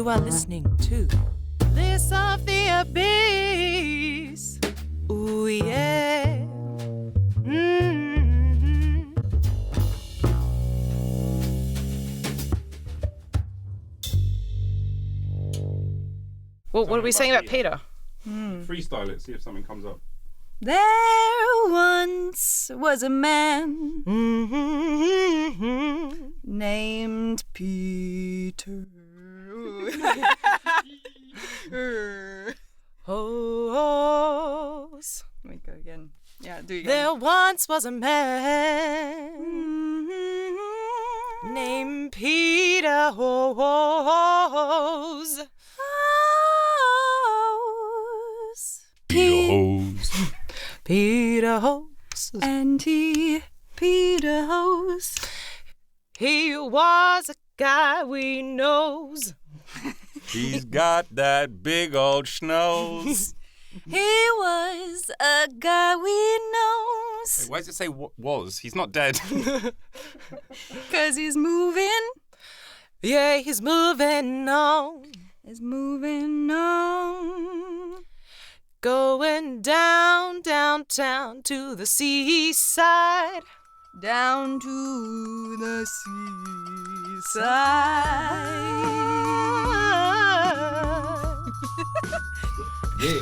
You are listening to This of the Abyss. Ooh, yeah. Mm-hmm. Well, what are we saying about Peter? Freestyle it, see if something comes up. There once was a man named Peter. Hose. Let me go again. Yeah, do it again. There once was a man named Peter Hose. Peter Hose. And Peter Hose. He was a guy we knows. He's got that big old schnoz. He was a guy we knows. Wait, why does it say was? He's not dead. 'Cause he's moving. Yeah, he's moving on. He's moving on. Going downtown to the seaside. Down to the seaside. Yeah.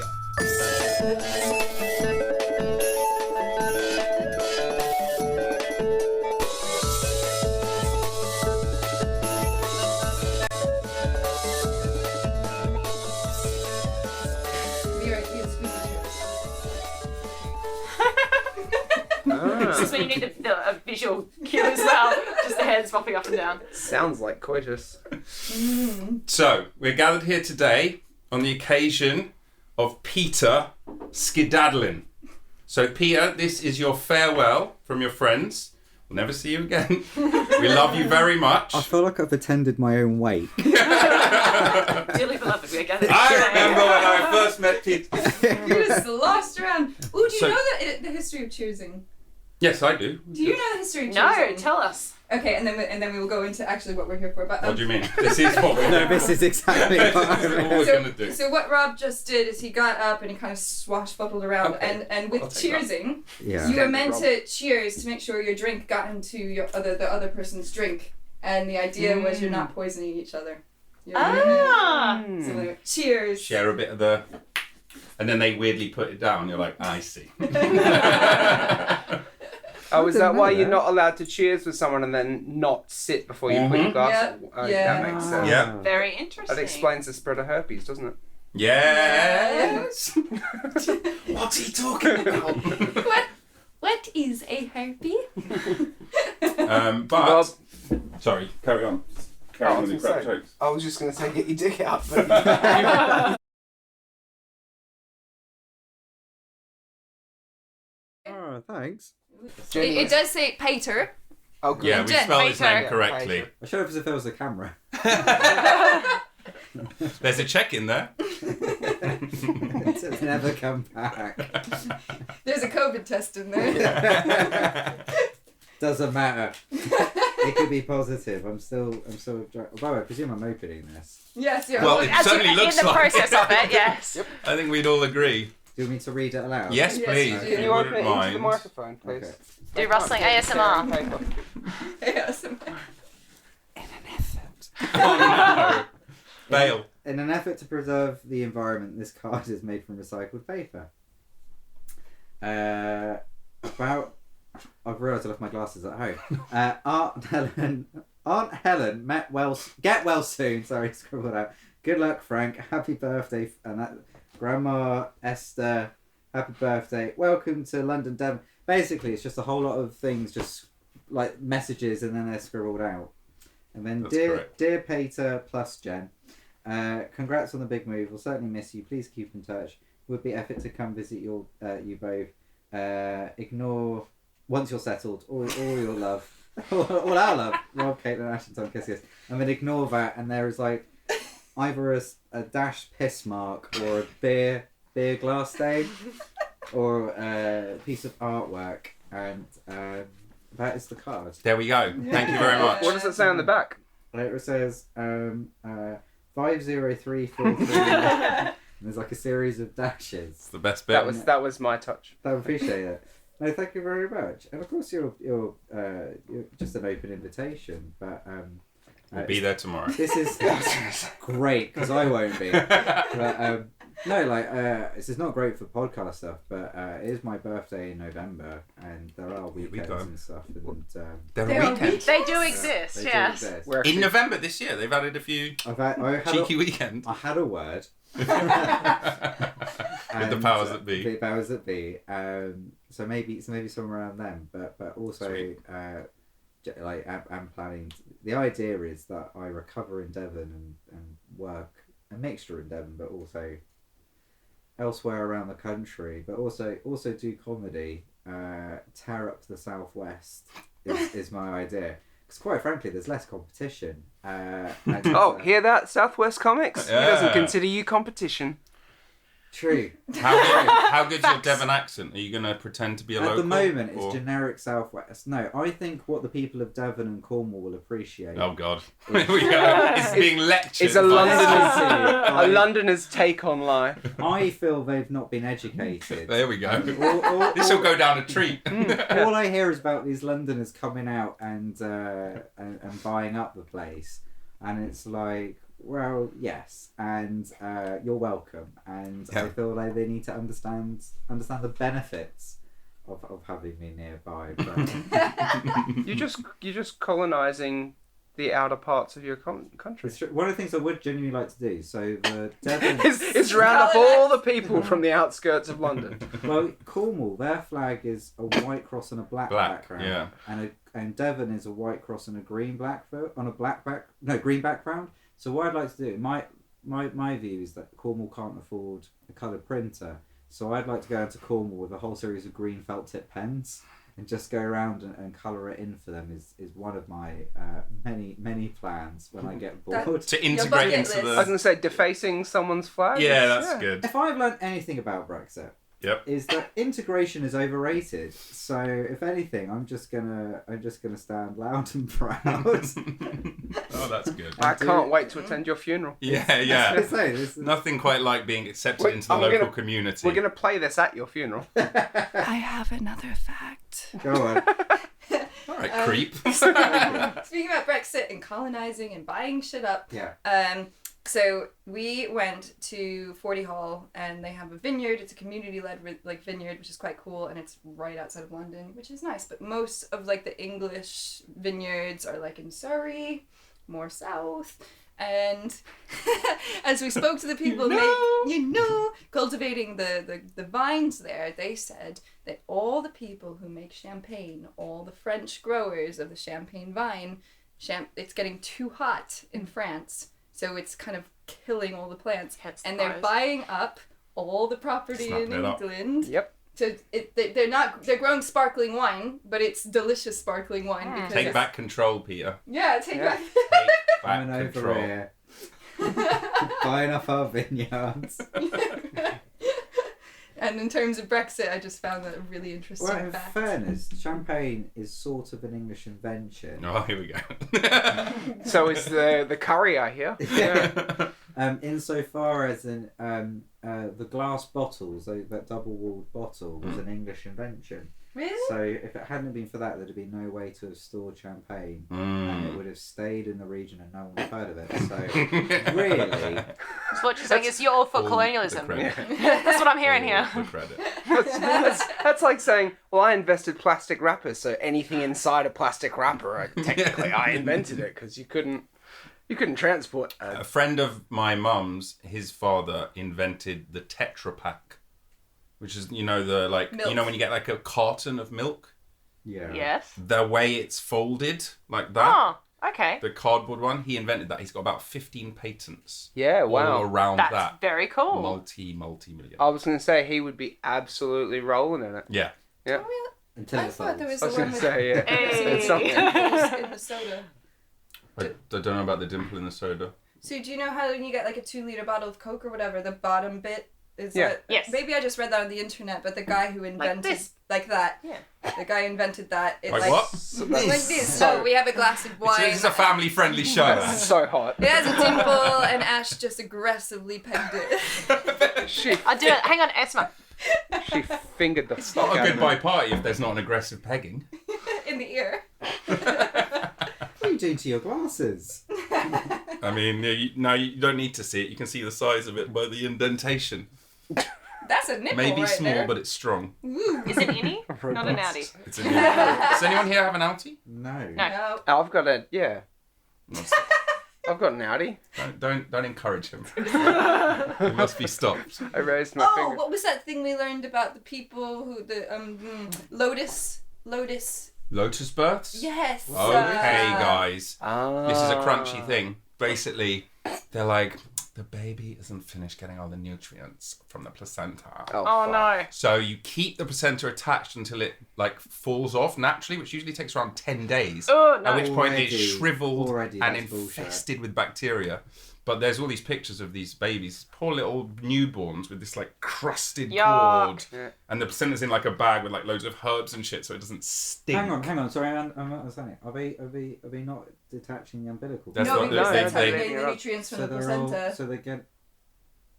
This is when you need a visual cue as well. Just the hands flopping up and down. Sounds like coitus. So, we're gathered here today on the occasion of Peter skedaddling. So, Peter, this is your farewell from your friends. We'll never see you again. We love you very much. I feel like I've attended my own wake. Dearly beloved, we are gathered. I remember when I first met Peter. He was lost around. Ooh, do you So- know the history of choosing? Yes, I do. Do you know the history of No, choosing? tell us. Okay, and then we will go into actually what we're here for. But What do you mean? This is what we're No, this is exactly what I This is what meant. we're going to do. So what Rob just did is he got up and he kind of swashbuckled around, Okay. and with I'll take that. cheersing, Yeah. you were meant to cheers to make sure your drink got into the other person's drink, and the idea was you're not poisoning each other. Ah! So like, cheers. Share a bit of the... And then they weirdly put it down. You're like, I see. Oh, is didn't that why know you're that. not allowed to cheers with someone and then not sit before you put your glass? Yeah. That makes sense. Yeah. Very interesting. That explains the spread of herpes, doesn't it? Yes. What's he talking about? What is a harpy? But sorry, carry on. Carry on with your crap say, jokes. I was just going to say get your dick out. But Oh, thanks. It does say Peter. oh, good. Yeah, we Jen, spelled his Peter. name correctly. I showed up as if there was a camera. There's a check in there. It's never come back. There's a COVID test in there. Doesn't matter. It could be positive. I'm still. By the way, I presume I'm opening this. Yes, yeah. Well, it As certainly in looks the like process of it, yes. I think we'd all agree. Do you want me to read it aloud? Yes, Yes, please. you do. If Can you you open wouldn't it into mind. the microphone, please? Okay. Do rustling ASMR. Yes. Oh no. Bail. In an effort to preserve the environment, this card is made from recycled paper. I've realised I left my glasses at home. Aunt Helen get well soon. Sorry, scribbled out. Good luck, Frank. Happy birthday, and Grandma Esther. Happy birthday. Welcome to London, Devon. Basically, it's just a whole lot of things, just like messages, and then they're scribbled out. And then, That's dear correct. Peter plus Jen. Congrats on the big move. We'll certainly miss you. Please keep in touch. Would be effort to come visit you both. Ignore once you're settled all your love, all our love. Rob, Caitlin, Ash, and Tom, kiss. And then ignore that, and there is like either a dashed piss mark or a beer glass stain or a piece of artwork, and that is the card. There we go. Thank you very much. What does it say on the back? It says, 50343. And there's like a series of dashes. It's the best bit. That was my touch. I appreciate it. No, thank you very much. And of course, you're just an open invitation, but We'll be there tomorrow. this is great because I won't be. But no, like this is not great for podcast stuff, but it is my birthday in November, and there are weekends and stuff, and There There are are weekends. They do exist, they do yes. exist. We're In actually- November this year, they've added a few I had cheeky weekends. I had a word. With the powers that be. The powers that be. So maybe somewhere around them, but also Sweet. like I'm planning. The idea is that I recover in Devon and work a mixture in Devon, but also elsewhere around the country. But also do comedy. Tear up the southwest is my idea. Because quite frankly, there's less competition. Oh, hear that, Southwest Comics? He doesn't Yeah. consider you competition. True. How good's your Facts. Devon accent? Are you going to pretend to be a At local? the moment, it's or- generic Southwest. No, I think what the people of Devon and Cornwall will appreciate. Oh God, here we go. It's being lectured. It's a by- Londoner's take on life. I feel they've not been educated. There we go. All- This will go down a treat. all I hear is about these Londoners coming out and buying up the place, and it's like, well, yes, and you're welcome, and I Yeah. feel like they need to understand the benefits of having me nearby. But You're just colonising the outer parts of your country. it's true. One of the things I would genuinely like to do. So the Devon. It's round up all the people from the outskirts of London. Well, Cornwall, their flag is a white cross on a black background, yeah. and Devon is a white cross on a green green background. So what I'd like to do, my view is that Cornwall can't afford a coloured printer, so I'd like to go into Cornwall with a whole series of green felt tip pens and just go around and colour it in for them is one of my many plans when I get bored. To integrate bucket into list. I was the. going to say, defacing someone's flag. Yeah, that's good. If I've learned anything about Brexit, Yep. is that integration is overrated. So if anything, I'm just gonna stand loud and proud. Oh, that's good. I can't wait to attend your funeral. Yeah, yeah. Let's say this is- Nothing quite like being accepted Wait, into the I'm local gonna- community. We're going to play this at your funeral. I have another fact. Go on. All right, creep. Speaking about Brexit and colonizing and buying shit up. Yeah. So we went to Forty Hall, and they have a vineyard. It's a community-led vineyard, which is quite cool, and it's right outside of London, which is nice. But most of the English vineyards are in Surrey, more south. And as we spoke to the people cultivating the vines there, they said that all the people who make champagne, all the French growers of the champagne vine, it's getting too hot in France. So it's kind of killing all the plants, and they're buying up all the property Snapping in it up. England. Yep. So they're growing sparkling wine, but it's delicious sparkling wine because Take back control, Peter. take back. Take Coming back over control. here. Buying up our vineyards. And in terms of Brexit, I just found that a really interesting Well, in fact. faurfairness, champagne is sort of an English invention. Oh, here we go. So is the curry, I hear. Yeah. Insofar as the glass bottles, that double-walled bottle, was an English invention. Really? So if it hadn't been for that, there'd have been no way to have stored champagne, and it would have stayed in the region and no one would have heard of it. So really, So what you're saying is you're all for All the colonialism. credit. That's what I'm hearing All here. the credit. That's like saying, well, I invested plastic wrappers, so anything inside a plastic wrapper, technically, I invented it because you couldn't transport. A friend of my mum's, his father invented the Tetra Pak, which is Milk. when you get a carton of milk, yeah. Yes. the way it's folded like that. Oh, okay. The cardboard one, he invented that. He's got about 15 patents. Yeah, wow. All around That's that. very cool. Multi-million. I was going to say he would be absolutely rolling in it. Yeah. Yeah. Until I it thought there folds. was I the was one going to with say, yeah. Hey. It's not- dimples in the soda. I don't know about the dimple in the soda. So do you know how when you get a 2-liter bottle of Coke or whatever, the bottom bit is Yeah. Yes. Maybe I just read that on the internet, but the guy who invented this. like that. Yeah. The guy invented that. It Like what? Like this. So we have a glass of wine. This is a family-friendly show. That's so hot. It has a dimple, and Ash just aggressively pegged it. She I do it. Hang on, Esma. she fingered the It's not a goodbye party if there's not an aggressive pegging. In the ear. What are you doing to your glasses? I mean, you don't need to see it. You can see the size of it by the indentation. That's a nipple Maybe right small, there. but it's strong. Ooh. Is it innie? Not an outie. It's a Does anyone here have an outie? No. No. No. I've got a I've got an Audi. Don't encourage him. It must be stopped. I raised my Oh, finger. what was that thing we learned about the people who Lotus? Lotus Births? Yes. Okay, guys. Ah. This is a crunchy thing. Basically, they're like, the baby isn't finished getting all the nutrients from the placenta. Oh fuck. no. So you keep the placenta attached until it like falls off naturally, which usually takes around 10 days. Oh no. At which point Already. it's shriveled Already, and that's bullshit. infested with bacteria. But there's all these pictures of these babies, poor little newborns with this like crusted Yuck. cord. Yeah. And the placenta's in like a bag with like loads of herbs and shit so it doesn't stink. Hang on. Sorry, I'm not understanding. Are they not detaching the umbilical? That's No, what because no, that's how they- you they- get the nutrients from So the they're placenta. all. So they get.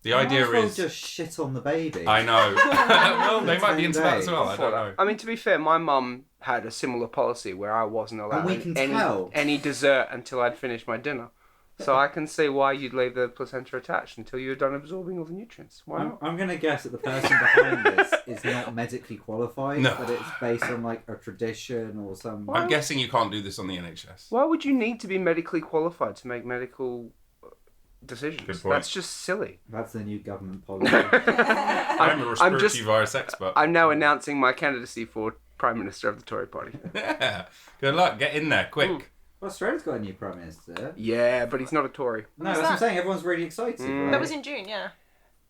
The idea Might as well is... just shit on the baby. I know. Well, they might be into that as well. I don't know. I mean, to be fair, my mum had a similar policy where I wasn't allowed we can tell. any dessert until I'd finished my dinner. So I can see why you'd leave the placenta attached until you're done absorbing all the nutrients. Why not? I'm going to guess that the person behind this is not medically qualified, No. but it's based on like a tradition or some. I'm guessing you can't do this on the NHS. Why would you need to be medically qualified to make medical decisions? Good point. That's just silly. That's the new government policy. I'm a respiratory virus expert. I'm now announcing my candidacy for Prime Minister of the Tory Party. Yeah. Good luck. Get in there, quick. Well, Australia's got a new prime minister. Yeah, but he's not a Tory. No, that's what I'm saying. Everyone's really excited. Right? That was in June, yeah.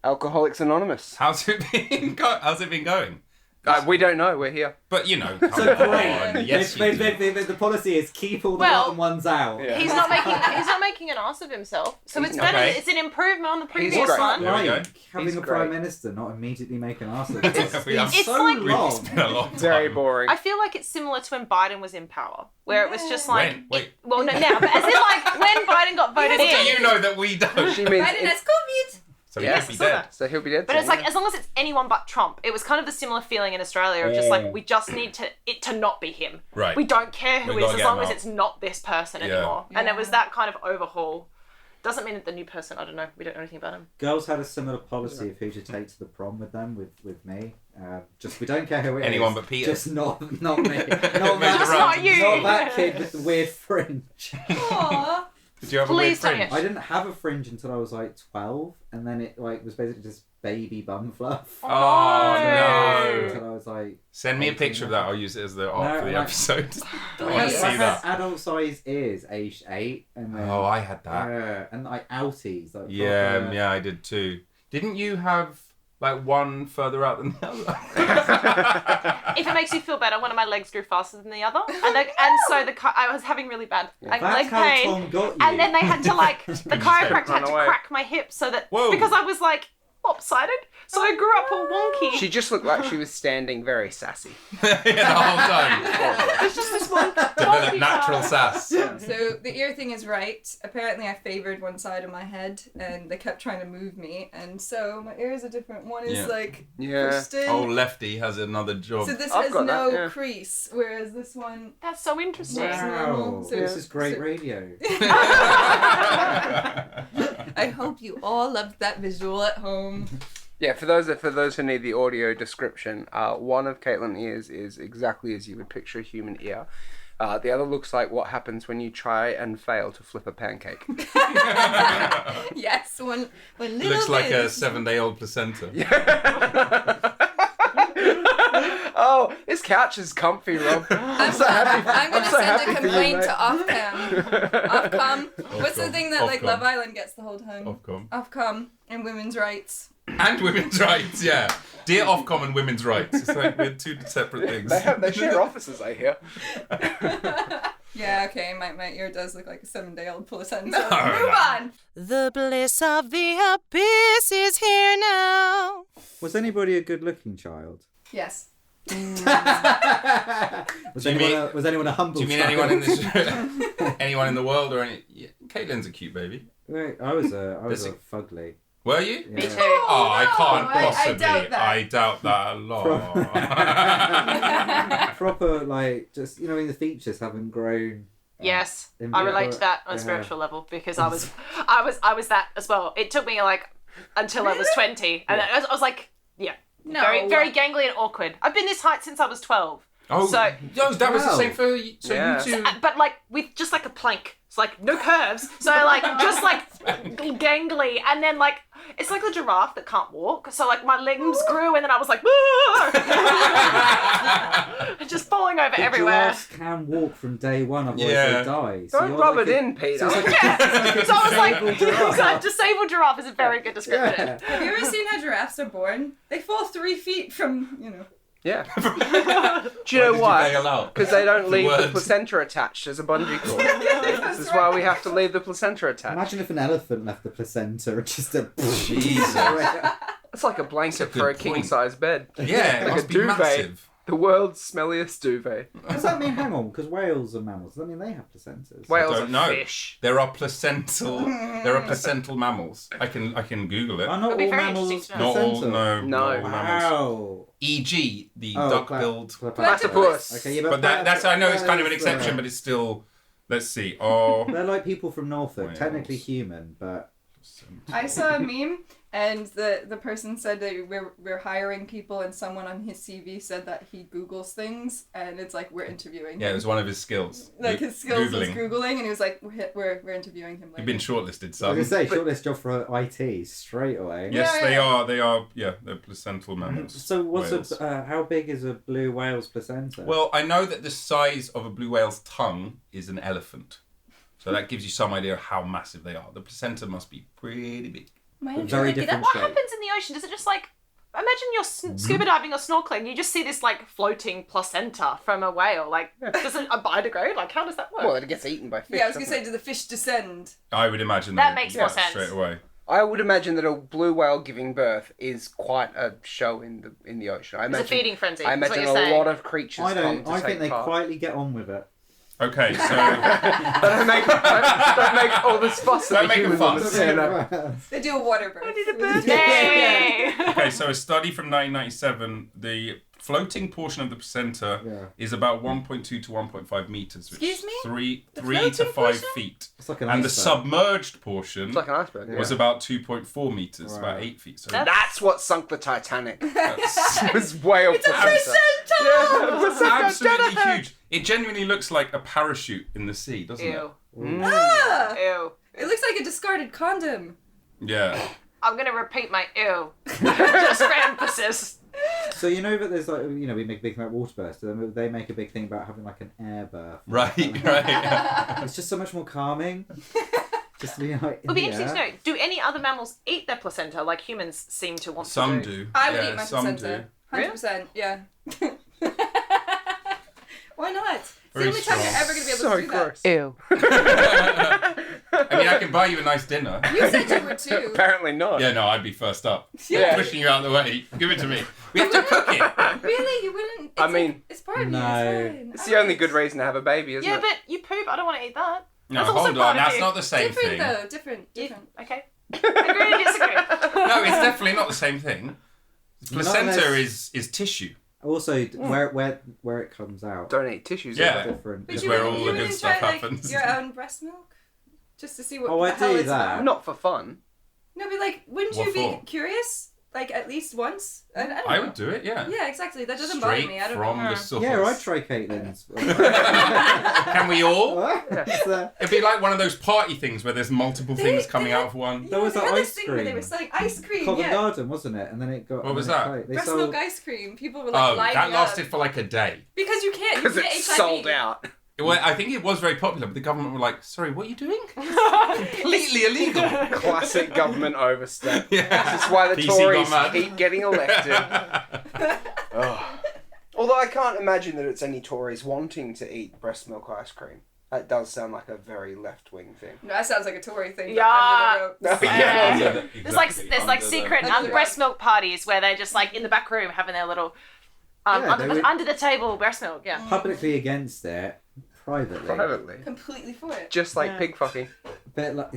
Alcoholics Anonymous. How's it been going? We don't know. We're here. But you know, come So on. great. Yes, you do. The policy is keep all the Well, bottom ones out. Yeah. He's not making an ass of himself. So He's it's not. better. Okay. It's an improvement on the previous great. one. There we go. Having He's a prime great. minister not immediately make an ass of It's been so like- long. It's been a long time. Very boring. I feel like it's similar to when Biden was in power, where it was just like, When? Wait. well, no, now, but as in like when Biden got voted Do in. you know that we don't? She means Biden has COVID. So he Yes. could be dead. so he'll be dead. But soon, it's like yeah. as long as it's anyone but Trump, it was kind of the similar feeling in Australia of just like we just need it to not be him. Right. We don't care who We is gotta as get long him as out. it's not this person Yeah. anymore. And it was Yeah. that kind of overhaul. Doesn't mean that the new person. I don't know. We don't know anything about him. Girls had a similar policy of who to take to the prom with them, with me. Just we don't care who it is. Anyone but Peter. Just not me. Not Made the that, rounds. Not you. not that kid with the weird fringe. Aww. Did you have a Please weird don't fringe? I didn't have a fringe until I was like 12, and then it like was basically just baby bum fluff. Oh, no. Until I was like. Send me a 18 picture of that. I'll use it as the art No, for the like- episode. I I want had, to I see had that. adult size ears, aged 8, and then Oh, I had that. and like outies. Like Yeah, proper- yeah, I did too. Didn't you have like one further out than the other? If it makes you feel better, one of my legs grew faster than the other, and so I was having really bad That's leg how pain. Tom got you. And then they had to like the chiropractor Run had to away. crack my hip so that Whoa. because I was like lopsided, so I grew up all wonky. She just looked like she was standing very sassy. Yeah, the whole time. It's just this one Develop wonky natural part. sass. So the ear thing is right. Apparently I favored one side of my head and they kept trying to move me, and so my ear is a different one is Yeah. like Yeah. pushed in. Oh, lefty has another job. So this I've has got that, no yeah. crease, whereas this one That's so interesting. Wow. Wow, normal. So- this is great so- radio. I hope you all loved that visual at home. Yeah, for those who need the audio description, one of Caitlin's ears is exactly as you would picture a human ear. The other looks like what happens when you try and fail to flip a pancake. Yes, one little Looks like a bit. 7-day-old placenta. Oh, this couch is comfy, Rob. I'm so happy. I'm gonna so send happy a for you, complaint mate. to Ofcom. Ofcom. What's the Ofcom. thing that like Ofcom. Love Island gets the whole time? Ofcom. Ofcom and women's rights. And women's rights, yeah. Dear Ofcom and womenens rights. It's like we're two separate things. They share offices, I hear. Yeah, okay, my ear does look like a 7-day-old placenta. No, Move no. on! The bliss of the abyss is here now. Was anybody a good-looking child? Yes. Was Do you anyone a humble? Do you mean child? anyone in this? Anyone in the world or any? Yeah, Caitlin's a cute baby. Right, I was a Does fugly. Were you? Yeah. Me too. Oh, I can't I possibly. doubt that. I doubt that a lot. Proper, like, just, you know, in the features haven't grown. Yes, In I bit, relate but- to that on a yeah. spiritual level because I was that as well. It took me like until I was 20, and I was like, yeah, No. very gangly and awkward. I've been this height since I was 12. Oh, So- no, that was the Wow. same for you. So Yeah. you two. But like with just like a plank. It's like no curves. So like just like gangly, and then like it's like a giraffe that can't walk. So like my limbs grew, and then I was like, just falling over The everywhere. giraffes can walk from day one, otherwise Yeah. they die. So Don't you're rub like it a- in, Peter. So it's like a- Yeah. So I was like, disabled giraffe. disabled giraffe is a very good description. Yeah. Have you ever seen how giraffes are born? They fall 3 feet from, you know. Yeah. Do you know why? bail out? Because they don't leave the Words. placenta attached as a bungee cord. This is why we have to leave the placenta attached. Imagine if an elephant left the placenta and just a. Jesus. It's like a blanket That's a for a good point. king-size bed. Yeah, it Like must a be duvet. massive. The world's smelliest duvet. Does that mean, hang on, because whales are mammals, does that mean they have placentas? Whales don't are know. fish. There are placental mammals. I can Google it. Are not It'd be all very mammals interesting Not all, placental? no, No. not all mammals. Wow. E.g. the Oh, duck-billed. Platypus. Okay, yeah, But that's I know it's kind of an that is, exception, but it's still. Let's see. Oh, They're like people from Norfolk, Whales. technically human, but I saw a meme, and the person said that we're hiring people, and someone on his CV said that he Googles things, and it's like we're interviewing yeah, it him. was one of his skills. Like his skills was Googling. Googling, and he was like, we're interviewing him. You've Later. been shortlisted, I was son. going to say, shortlist job for IT straight away. Yes, Yeah, they yeah. are. They are. Yeah, they're placental mammals. So whales. how big is a blue whale's placenta? Well, I know that the size of a blue whale's tongue is an elephant. So that gives you some idea of how massive they are. The placenta must be pretty big. very different What shape. happens in the ocean? Does it just like imagine you're scuba diving or snorkeling? You just see this like floating placenta from a whale. Like, does it biodegrade? Like, how does that work? Well, it gets eaten by fish. Yeah, I was gonna doesn't say, do the fish descend? I would imagine That that makes it- more yeah, sense. straight away. it? I would imagine that a blue whale giving birth is quite a show in the ocean. I It's a imagine. feeding frenzy. I is what imagine you're a saying. lot of creatures I come don't. to I take think they part. quietly get on with it. Okay, so don't make all this fuss Don't at the make a humans on the fuss. scene. They do a water birth. I need a birthday. okay, so a study from 1997, the floating portion of the placenta Yeah. is about 1.2 to 1.5 meters, which Excuse is me? three The to floating 5 portion? feet. It's like an And the iceberg. submerged portion It's like an iceberg. was Yeah. about 2.4 meters, about Right. 8 feet. So That's what sunk the Titanic. that's It was whale placenta. Yeah, absolutely huge. It genuinely looks like a parachute in the sea, doesn't it? Ew. Ah! Ew. It looks like a discarded condom. Yeah. I'm gonna repeat my ew. Just for emphasis. So you know that there's like we make a big thing about water bursts. Then they make a big thing about having like an air birth. Right, right. It's just so much more calming. Just to be like. It'll be interesting to know. Do any other mammals eat their placenta like humans seem to want Some to do? do. I would yeah, eat my some placenta. 100%, yeah. Why not? It's Very the only time you're strong. ever going to be able So to do gross. Ew. I mean, I can buy you a nice dinner. that. You said you were too. Apparently not. Yeah, no, I'd be first up. Yeah. Pushing you out of the way. Give it to me. We have to cook it. Really? You wouldn't? It's I mean, like, it's part of no. you. It's fine. It's the only good reason to have a baby, isn't Yeah, it? but you poop. I don't want to eat that. No, That's also hold part on. of That's you. not the same Different thing. though. Different. Okay. Agree to disagree. No, it's definitely not the same thing. Placenta unless- is tissue. Also, where it comes out. Don't eat tissues. Yeah. either. Different. It's you where wouldn't- all you the good wouldn't stuff try, happens. Like, your own breast milk, just to see what. Oh, I the hell do it's that. about? Not for fun. No, but like, wouldn't What you be for? curious? Like at least once? I don't I know. would do it, yeah. Yeah, exactly. That doesn't Straight bother me. I don't from know. the source. Yeah, I'd try Caitlin's. Can we all? What? It's, It'd be like one of those party things where there's multiple things coming out of one. There was they that had this ice thing where they cream. were selling ice cream. Covent Yeah. Garden, wasn't it? And then it got. What was and then that? it- They Breast sold. milk ice cream. People were like Oh, lining that lasted up. for like a day. Because you can't. You Because get it's HIV. sold out. Well, I think it was very popular, but the government were like, sorry, what are you doing? Completely illegal. Classic government overstep. Yeah. This is why the PC Tories got mad. keep getting elected. Ugh. Although I can't imagine that it's any Tories wanting to eat breast milk ice cream. That does sound like a very left-wing thing. No, that sounds like a Tory thing. Yeah. No, Yeah. Exactly. There's like secret Under the breast milk parties where they're just like in the back room having their little Yeah, they were- Under the table breast milk, yeah. Publicly against it, privately. Privately. Completely for it. Just like Yeah. pig fucking. Bit like,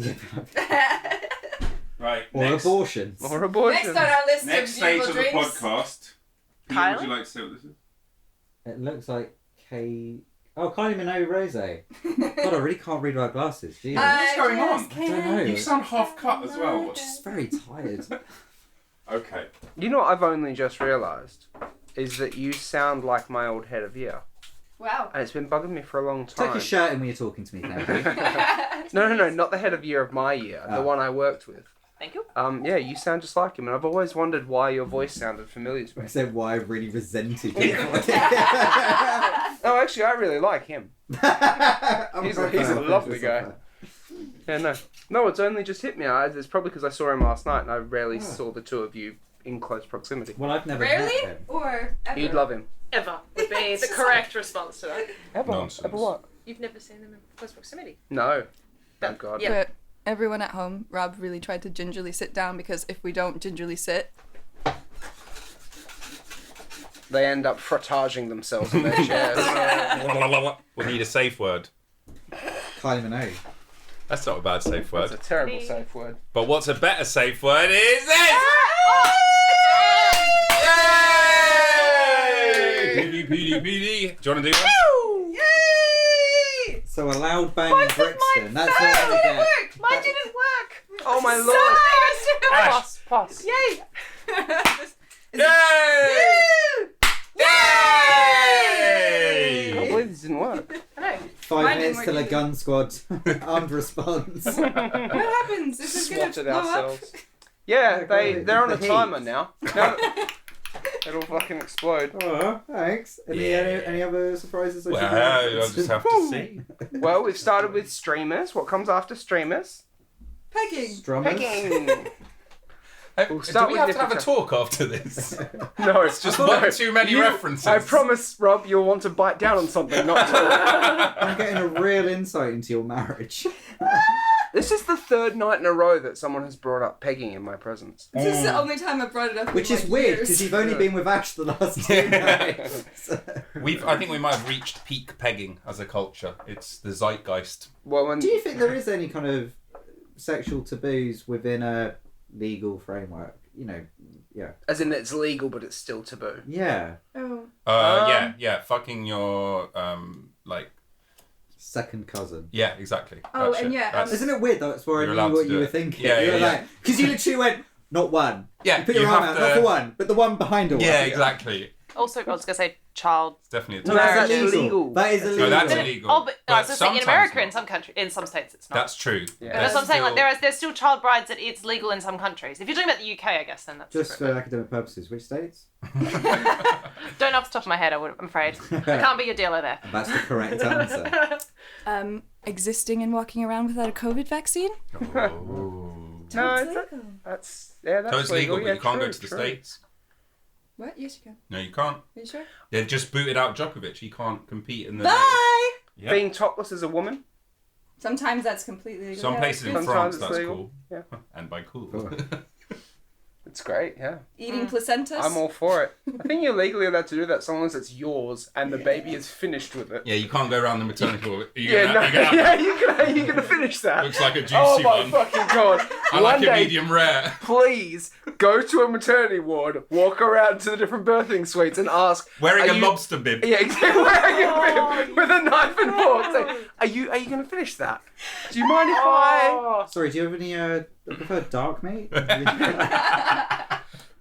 Right. or next, abortions. Or abortion. Next on our list next of stage evil of the drinks. podcast. Ian, Kylie? would you like to say what this is? It looks like Kylie Minogue Rosé. God, I really can't read without glasses. Jeez. What's going on? I don't know. You sound half cut as well. Just very tired. Okay. You know what I've only just realised? Is that you sound like my old head of year. Wow. And it's been bugging me for a long time. Tuck your shirt in when you're talking to me, thank you. No, not the head of year of my year. The Oh. one I worked with. Thank you. Yeah, you sound just like him, and I've always wondered why your voice sounded familiar to me. I said why I really resented you. No, actually, I really like him. He's a lovely guy. Yeah, no, it's only just hit me. It's probably because I saw him last night, and I rarely saw the two of you in close proximity. Well, I've never met Rarely him. or ever? You'd love him. Ever would be the correct response to that. Ever? Nonsense. Ever what? You've never seen them in close proximity. No. Thank God. Yeah. But everyone at home, Rob really tried to gingerly sit down because if we don't gingerly sit, They end up frotaging themselves in their chairs. We need a safe word. Kylie Minogue. That's not a bad safe That's word. a terrible safe word. But what's a better safe word is this! Yay! PD. Do you want to do one? yay! So a loud bang in Mine says Brixton. mine That's what I didn't get. work. Mine didn't work. Oh my So lord. embarrassed. Pass. Yay. Yay! I can't Yay! believe this didn't work. I know. 5 Mine minutes didn't till a work gun squad armed response. What happens? This is gonna Swatted blow up. ourselves. Yeah, Yeah, they're on a the heat. timer now. No, it'll fucking explode. Oh, thanks. Any other surprises? I should Well, know? I'll just have to see. Well, we've started with streamers. What comes after streamers? Pegging. Drummers. Picking. We'll Do start we with have to have a literature. talk after this? No, it's Just no. one too many You- references. I promise, Rob, you'll want to bite down on something, not talk. I'm getting a real insight into your marriage. This is the third night in a row that someone has brought up pegging in my presence. This is the only time I brought it up. Which in, is like, weird, years. because you've only been with Ash the last 2 nights. I think we might have reached peak pegging as a culture. It's the zeitgeist. Well, when Do you think there is any kind of sexual taboos within a legal framework? You know, yeah. as in it's legal, but it's still taboo. Yeah. Oh. Yeah. Fucking your like. Second cousin. Yeah, exactly. Oh, That and shit. yeah, That's- Isn't it weird though? That's where I You're knew allowed what to you do were it. thinking. Yeah, you were yeah, like, because you literally went, not one. Yeah, You put your you arm have out, not to- for one, but the one behind a one. Yeah, exactly. Also, I was going to say child. It's definitely a No, taboo. that's Marriage is illegal. legal. That is illegal. No, that's But it- illegal. Oh, but I was But just saying in sometimes America, not. in some states, it's not. That's true. Yeah. That's what I'm saying. Like Still- there's still child brides that it's legal in some countries. If you're talking about the UK, I guess then that's Just different. for academic purposes, which states? Don't off the top of my head. I'm afraid. I can't be your dealer there. That's the correct answer. Existing and walking around without a COVID vaccine? Oh. No, It's it's legal. that's So it's legal, but yeah, you can't true, go to the true. States. What? Yes, you can. No, you can't. Are you sure? They just booted out Djokovic. He can't compete in the. Bye! Yeah. Being topless as a woman. Sometimes that's completely legal. Some Yeah, places in it's Sometimes France, it's that's legal. cool. Yeah. And by cool. Cool. It's great, yeah. Eating placentas. I'm all for it. I think you're legally allowed to do that so long as it's yours and the baby is finished with it. Yeah, you can't go around the maternity ward. Yeah, you're gonna finish that. Looks like a juicy Oh my one. fucking god! I like One it day, medium rare. please go to a maternity ward, walk around to the different birthing suites, and ask. Wearing are a you- lobster bib. Yeah, exactly. Wearing a bib with a knife and fork. Say, are you gonna finish that? Do you mind if I? Sorry, do you have any preferred dark meat?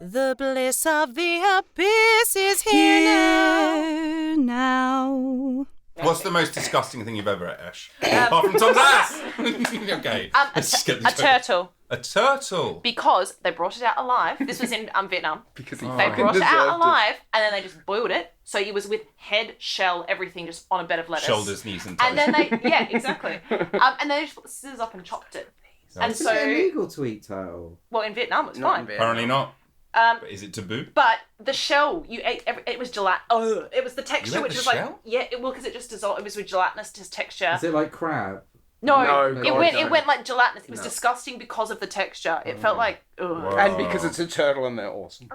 The bliss of the abyss is here now. What's the most disgusting thing you've ever ate, Ash? Apart from Tom's ass! Okay. Let's just get A this turtle, A turtle? because they brought it out alive. This was in Vietnam. Because he They fucking brought it deserved out alive, and then they just boiled it. So it was with head, shell, everything, just on a bed of lettuce. Shoulders, knees and toes. And then yeah, exactly. And then they just put the scissors up and chopped it. And Is it so, illegal to eat turtle? well, in Vietnam it's Not in fine. Vietnam. Apparently not. But is it taboo? But the shell, you ate. It was it was the texture, ate which the was shell? like because it just dissolved. It was with gelatinous texture. Is it like crab? No, No, it God, went. no. It went like gelatinous. It was No. disgusting because of the texture. It felt like ugh. Wow. And because it's a turtle and they're awesome.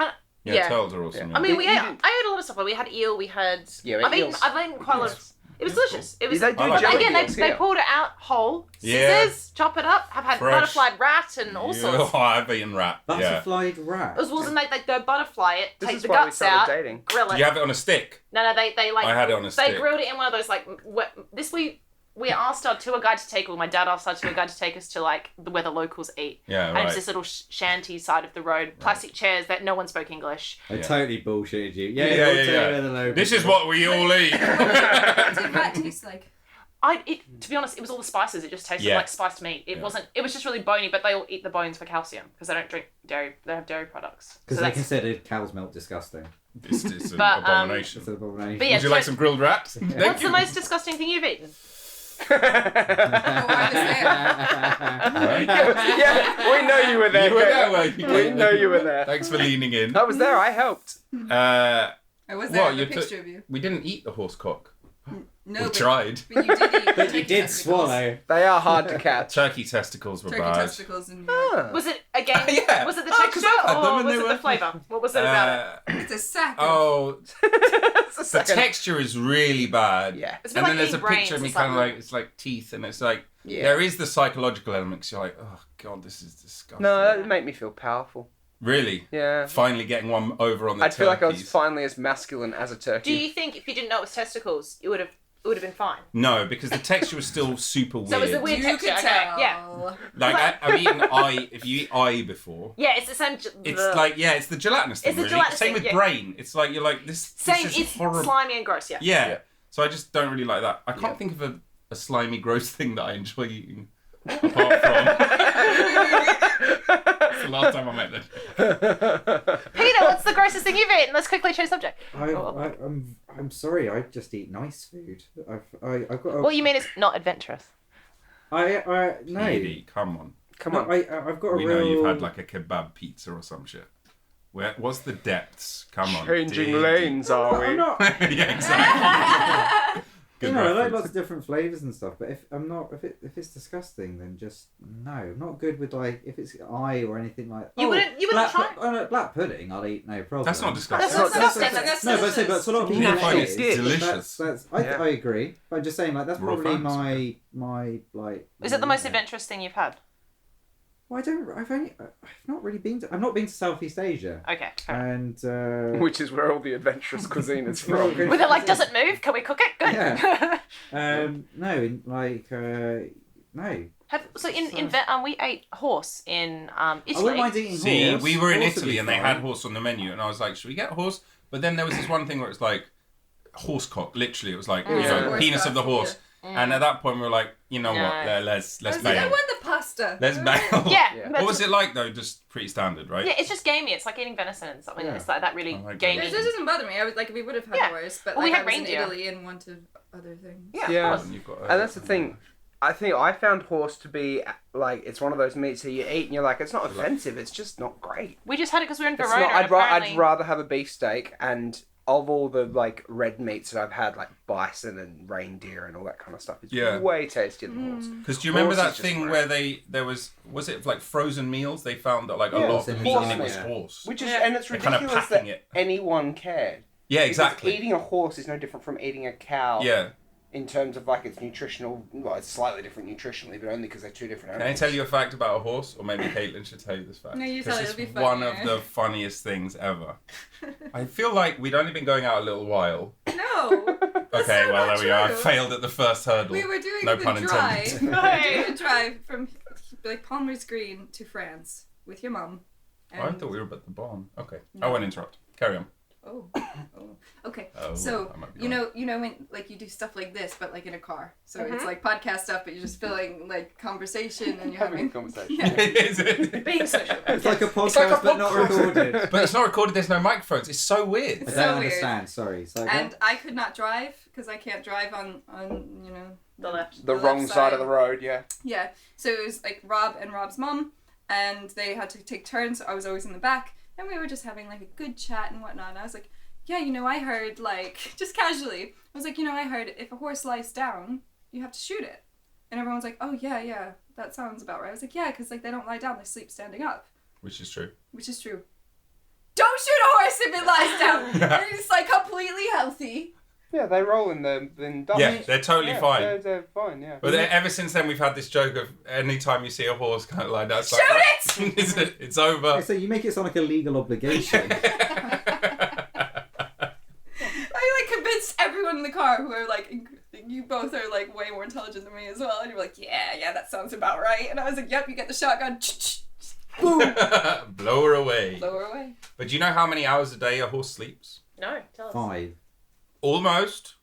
Yeah, Yeah. turtles are awesome. I yeah. mean, You did- I ate a lot of stuff. Like we had eel, we had. Yeah, we I've had eaten, eels. I've eaten quite a lot of. It was delicious. It was. They do I like But it. jelly again, eels they here. pulled it out whole. Yeah. Scissors, chop it up. I've had Fresh. butterflied rat and all sorts. Oh, I've eaten rat. Yeah. Butterflied rat. It was like they go butterfly it, This take is the why we guts started out, dating. grill Do it. you have it on a stick? No, they like. I had it on a They stick. grilled it in one of those like. We asked our tour guide to take. Well, my dad asked our tour guide to take us to like where the locals eat. Yeah, And right. it's this little shanty side of the road, plastic chairs that no one spoke English. I Yeah. totally bullshitted you. Yeah, Yeah, yeah, we'll yeah. tell you where the local This is what we all eat. What did rat taste like? To be honest, it was all the spices. It just tasted Yeah. like spiced meat. It Yeah. wasn't. It was just really bony. But they all eat the bones for calcium because they don't drink dairy. They have dairy products. Because So they that's- considered cow's milk disgusting. This is an But, abomination. It's an abomination. But yeah, Would you like so- some grilled rats? Thank What's you. the most disgusting thing you've eaten? Yeah, we know you were there. You were there, Kate. were you? We know you were there. Thanks for leaning in. I was there. I helped. Uh, I was there. What, I you have a picture of you. we didn't eat the horse cock. No, We but, tried. but you did eat. But turkey you did testicles. swallow. They are hard to catch. Turkey testicles were Turkey bad. testicles in your. Ah. Was it again? Yeah. Was it the Oh, 'cause texture I've had them or and was they it were- the flavour? What was it about it? It's a sack. Oh, It's a the second. texture is really bad. Yeah. It's a bit And like then there's a eating brains. picture of me It's kind of like- like, it's like teeth, and it's like, Yeah. there is the psychological elements. You're like, oh god, this is disgusting. No, that would make me feel powerful. Really? Yeah. Finally getting one over on the I'd feel like I was turkeys. finally as masculine as a Do turkey. you think if you didn't know it was testicles, it would have been fine? No, because the texture was still super weird. So it was a weird You texture. could Okay, tell. yeah. Like I've eaten eye. If you eat eye before, Yeah, it's the same. it's like it's the gelatinous thing. It's the really. gelatinous Same thing, with yeah. brain. It's like you're like this. same. This is It's horrible. slimy and gross. Yeah. Yeah. Yeah. So I just don't really like that. I can't Yeah. think of a slimy, gross thing that I enjoy eating. Apart from it's the last time I met them. Peter, what's the grossest thing you've eaten? Let's quickly change subject. I'm sorry. I just eat nice food. I've got a. What you mean is not adventurous? No. Edie, come on. Come No, on. I've got a We real. know you've had like a kebab pizza or some shit. What's the depths? Come on. Changing dig lanes, are I'm we? not. yeah, exactly. Good You know, I like reference. lots of different flavors and stuff, but if it's disgusting, then just no. I'm not good with like if it's eye or anything like. You wouldn't black, try? black pudding. I'll eat no problem. That's not disgusting. That's not disgusting. That's No, but it's a lot of You people can find it it's is. delicious. That's Yeah. I agree. But I'm just saying like that's Raw probably fans. my like. Is it the most yeah. adventurous thing you've had? Well, I've not really been to. I've not been to Southeast Asia, Okay. Fair enough. and Which is where all the adventurous cuisine is from. Was it like, does it move? Can we cook it? Good. Yeah. no, in like no. So we ate horse in I Italy. wouldn't mind eating See, horse. we were in Horse would Italy be and they fine. had horse on the menu, and I was like, should we get horse? But then there was this one thing where it's like horse cock. Literally, it was like you know, Horse penis cock, of the horse. And at that point, we were like, you know No. what? Let's I was like, I bail. want the pasta. Let's bail. Yeah. Yeah. What was it like though? Just pretty standard, right? Yeah, it's just gamey. It's like eating venison and something. Yeah. It's like that really I like gamey. This doesn't bother me. I was like, we would have had Yeah. worse, but Well, we like had I was reindeer. in Italy and wanted other things. Yeah, Yeah. of course. And you've got, And that's the thing. I think I found horse to be like it's one of those meats that you eat and you're like it's not offensive. It's just not great. We just had it because we were in It's Verona. not, and apparently... I'd rather have a beefsteak, and of all the like red meats that I've had, like bison and reindeer and all that kind of stuff, it's Yeah. way tastier than horse. Because do you remember Horse that is just thing great. where there was it like frozen meals? They found that like a Yeah, lot of the meat horse in it was meat. horse. Which is Yeah. and it's They're kind of ridiculous packing that it. anyone cared. Yeah, Because exactly. eating a horse is no different from eating a cow. Yeah. In terms of like its nutritional, well, it's slightly different nutritionally, but only because they're two different Can I animals. tell you a fact about a horse? Or maybe Caitlin should tell you this fact. No, you 'Cause tell it, it's it'll be one of funnier. the funniest things ever. I feel like we'd only been going out a little while. No. That's Okay, so well not there we are. I true. failed at the first hurdle. We were doing No the pun drive. intended. We were doing the drive from like Palmer's Green to France with your mum. Oh, I thought we were at the barn. Okay. I won't interrupt. Carry on. Oh. Okay. Oh, So I might be you wrong. know when like you do stuff like this, but like in a car. So Mm-hmm. it's like podcast stuff, but you're just filling like conversation and you're Having a having. conversation. Is it? Being social. It's like a podcast, like a but not recorded. But it's not recorded. There's no microphones. It's so weird. I It's don't so weird. understand. Sorry. So And I could not drive because I can't drive on you know The left. The left wrong side of the road, yeah. Yeah. So it was like Rob and Rob's mum, and they had to take turns. So I was always in the back, and we were just having like a good chat and whatnot. And I was like, yeah, you know, I heard like just casually. I was like, you know, I heard if a horse lies down, you have to shoot it. And everyone's like, oh yeah, that sounds about right. I was like, yeah, because like they don't lie down, they sleep standing up, Which is true. which is true. don't shoot a horse if it lies down. And it's like completely healthy. Yeah, they roll in dung. Yeah, they're totally fine. They're fine, yeah. But ever since then, we've had this joke of anytime you see a horse kind of like that, it's Shoot like, it! It's over. So you make it sound like a legal obligation. I like convinced everyone in the car who are like, you both are like way more intelligent than me as well. And you're like, yeah, that sounds about right. And I was like, yep, you get the shotgun. Boom. Blow her away. Blow her away. But do you know how many hours a day a horse sleeps? No, tell us. 5. Almost.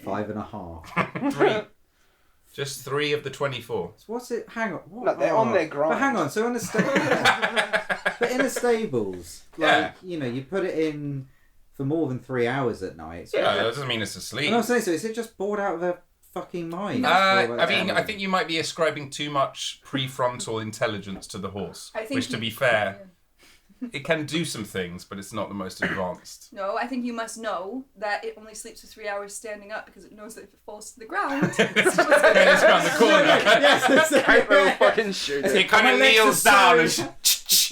5.5. 3. Just 3 of the 24. So what's it? Hang on. What? No, they're on their grind. But hang on. So on the but in the stables, like you put it in for more than 3 hours at night. So Yeah, that doesn't mean it's asleep. And I was saying, so is it just bored out of their fucking mind? I think you might be ascribing too much prefrontal intelligence to the horse. I think Which, to be fair, it can do some things, but it's not the most advanced. No, I think you must know that it only sleeps for 3 hours standing up because it knows that if it falls to the ground, It's around the corner. Yes, It will fucking shoot it. It kind of kneels down and